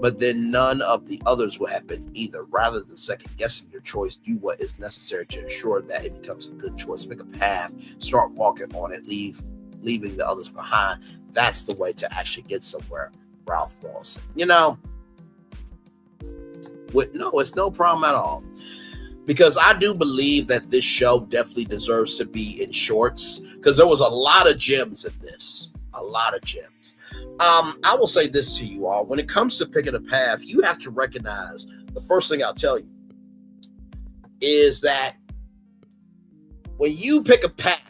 but then none of the others will have been either. Rather than second guessing your choice, do what is necessary to ensure that it becomes a good choice. Pick a path, start walking on it, leaving the others behind. That's the way to actually get somewhere, Ralph Walton. It's no problem at all. Because I do believe that this show definitely deserves to be in shorts, because there was a lot of gems in this. A lot of gems. I will say this to you all. When it comes to picking a path, you have to recognize, the first thing I'll tell you is that when you pick a path,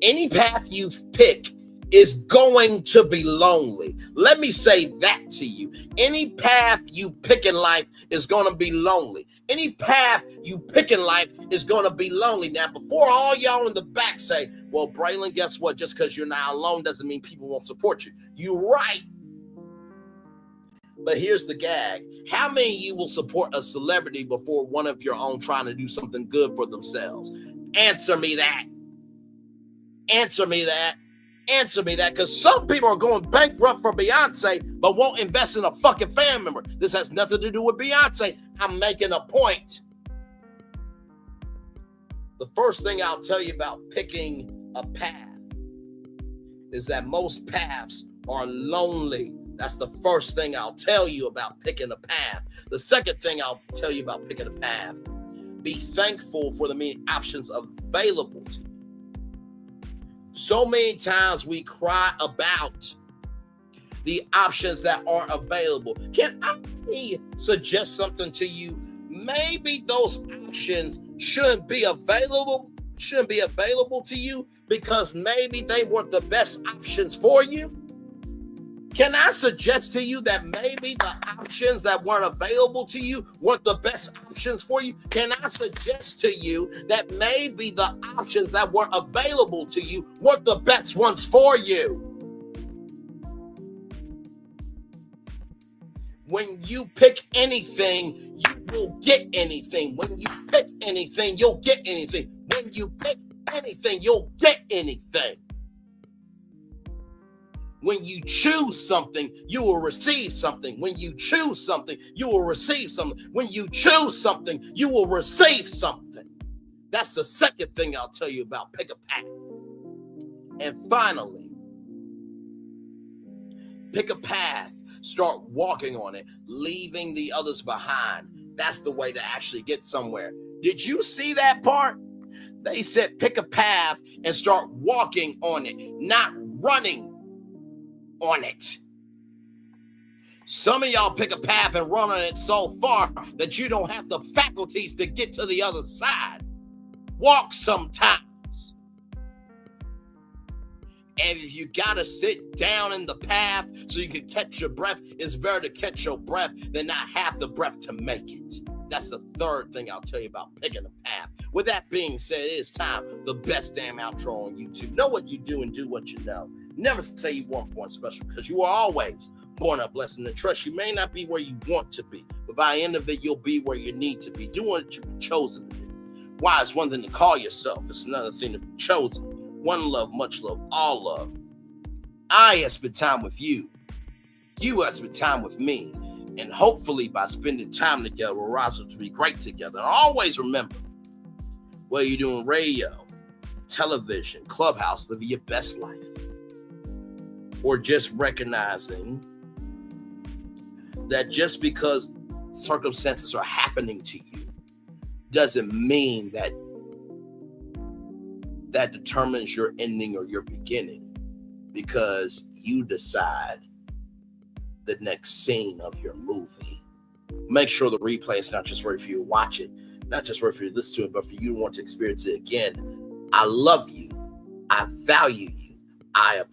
any path you pick is going to be lonely. Let me say that to you. Any path you pick in life is going to be lonely. Any path you pick in life is going to be lonely. Now, before all y'all in the back say, well, Braylon, guess what? Just because you're not alone doesn't mean people won't support you. You're right. But here's the gag. How many of you will support a celebrity before one of your own trying to do something good for themselves? Answer me that. Answer me that. Answer me that, because some people are going bankrupt for Beyonce but won't invest in a fucking family member. This has nothing to do with Beyonce. I'm making a point. The first thing I'll tell you about picking a path is that most paths are lonely. That's the first thing I'll tell you about picking a path. The second thing I'll tell you about picking a path, be thankful for the many options available to you. So many times we cry about the options that are available. Can I suggest something to you? Maybe those options shouldn't be available to you because maybe they weren't the best options for you. Can I suggest to you that maybe the options that weren't available to you weren't the best options for you? Can I suggest to you that maybe the options that weren't available to you weren't the best ones for you? When you pick anything, you will get anything. When you pick anything, you'll get anything. When you pick anything, you'll get anything. When you choose something, you will receive something. When you choose something, you will receive something. When you choose something, you will receive something. That's the second thing I'll tell you about pick a path. And finally, pick a path. Start walking on it, leaving the others behind. That's the way to actually get somewhere. Did you see that part? They said pick a path and start walking on it, not running on it. Some of y'all pick a path and run on it so far that you don't have the faculties to get to the other side. Walk sometimes. And if you gotta sit down in the path so you can catch your breath, it's better to catch your breath than not have the breath to make it. That's the third thing I'll tell you about picking a path. With that being said, it is time. The best damn outro on YouTube. Know what you do and do what you know. Never say you weren't born special, because you are always born a blessing. And trust, you may not be where you want to be, but by the end of it, you'll be where you need to be. Do what you've chosen to do. Why? It's one thing to call yourself. It's another thing to be chosen. One love, much love, all love. I have spent time with you. You have spent time with me. And hopefully by spending time together, we'll rise up to be great together. And always remember, whether you're doing radio, television, clubhouse, living your best life, or just recognizing that just because circumstances are happening to you doesn't mean that determines your ending or your beginning, because you decide the next scene of your movie. Make sure the replay is not just ready for you to watch it, not just ready for you to listen to it, but for you to want to experience it again. I love you. I value you. I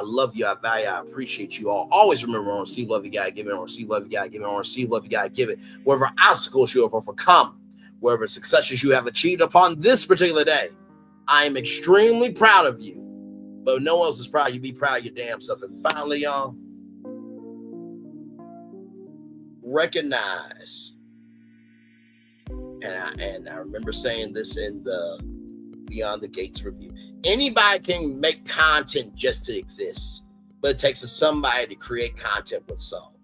love you. I value, I appreciate you all. Always remember, on receive love, you gotta give it. On receive love, you gotta give it. On receive love, you gotta give it. Whatever obstacles you have overcome, whatever successes you have achieved upon this particular day, I am extremely proud of you. But if no one else is proud, you be proud of your damn self. And finally, y'all, recognize, and I remember saying this in the Beyond the Gates review, anybody can make content just to exist, but it takes somebody to create content with soul.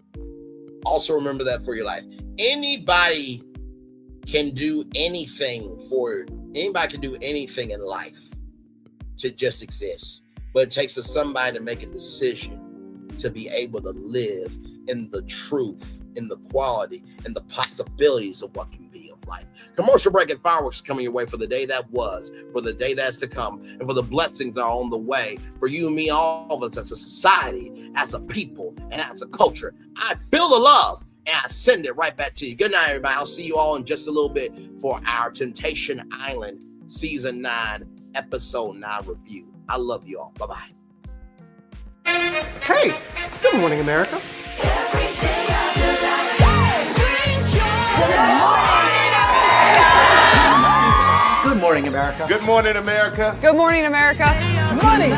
Also remember that for your life. Anybody can do anything in life to just exist, but it takes somebody to make a decision to be able to live in the truth, in the quality, and the possibilities of what can be of life. Commercial break and fireworks coming your way for the day that was, for the day that's to come, and for the blessings that are on the way for you and me, all of us as a society, as a people, and as a culture. I feel the love, and I send it right back to you. Good night, everybody. I'll see you all in just a little bit for our Temptation Island Season 9, Episode 9 review. I love you all. Bye-bye. Hey, good morning, America. Good morning, America. Good morning, America. Good morning, America. Money.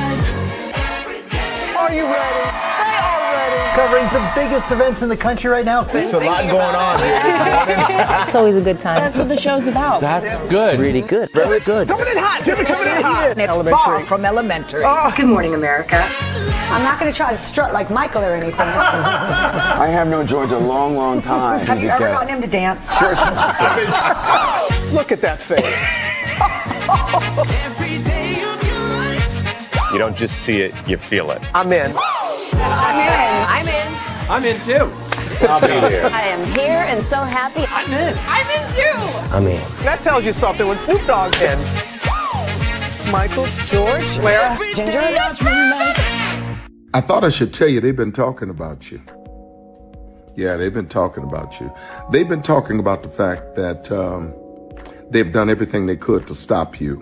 Are you ready? They are ready. Covering the biggest events in the country right now. There's a lot going on here this morning. It's always a good time. That's what the show's about. That's good. Really good. Very good. Coming in hot, Jimmy, coming in hot. It's far from elementary. Oh. Good morning, America. I'm not going to try to strut like Michael or anything. I have known George a long, long time. Have you ever gotten him to dance? Sure. Look at that face. You don't just see it, you feel it. I'm in. I'm in. I'm in too. I'll be there. I am here and so happy. I'm in. I'm in too. I'm in. That tells you something when Snoop Dogg's in. Michael, George, where? Ginger. I thought I should tell you, they've been talking about you. Yeah, they've been talking about you. They've been talking about the fact that they've done everything they could to stop you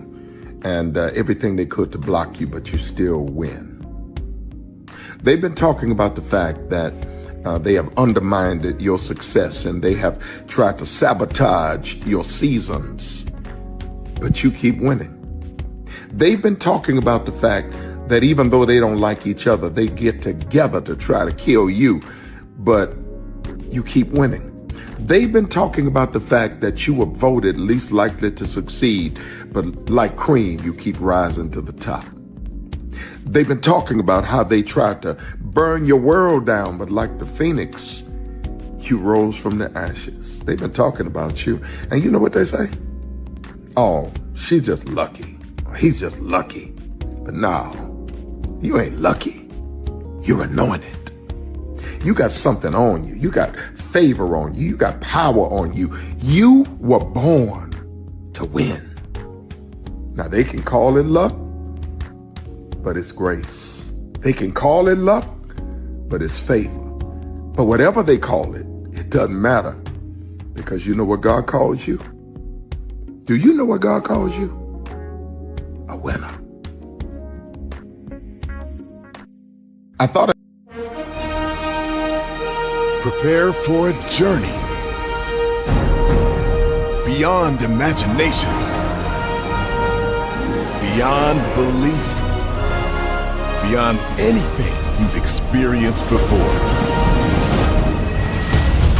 and everything they could to block you, but you still win. They've been talking about the fact that they have undermined your success and they have tried to sabotage your seasons, but you keep winning. They've been talking about the fact that even though they don't like each other, they get together to try to kill you, but you keep winning. They've been talking about the fact that you were voted least likely to succeed, but like cream, you keep rising to the top. They've been talking about how they tried to burn your world down, but like the phoenix, you rose from the ashes. They've been talking about you. And you know what they say? Oh, she's just lucky. He's just lucky. But no, you ain't lucky. You're anointed. You got something on you. You got favor on you. You got power on you. You were born to win. Now they can call it luck, but it's grace. They can call it luck, but it's favor. But whatever they call it, it doesn't matter, because you know what God calls you? Do you know what God calls you? A winner. I thought Prepare for a journey beyond imagination, beyond belief, beyond anything you've experienced before.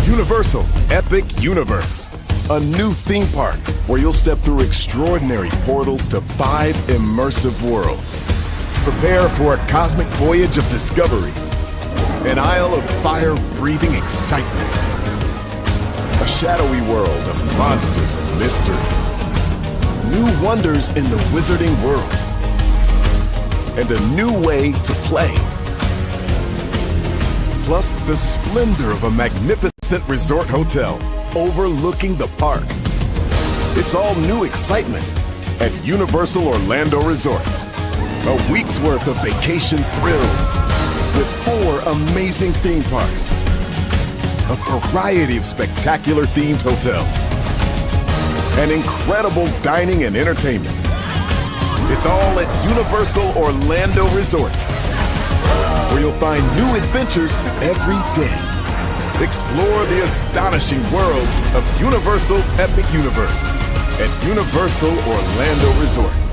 Universal Epic Universe, a new theme park where you'll step through extraordinary portals to 5 immersive worlds. Prepare for a cosmic voyage of discovery, an isle of fire-breathing excitement, a shadowy world of monsters and mystery, new wonders in the wizarding world, and a new way to play. Plus the splendor of a magnificent resort hotel overlooking the park. It's all new excitement at Universal Orlando Resort. A week's worth of vacation thrills with 4 amazing theme parks, a variety of spectacular themed hotels, and incredible dining and entertainment. It's all at Universal Orlando Resort, where you'll find new adventures every day. Explore the astonishing worlds of Universal Epic Universe at Universal Orlando Resort.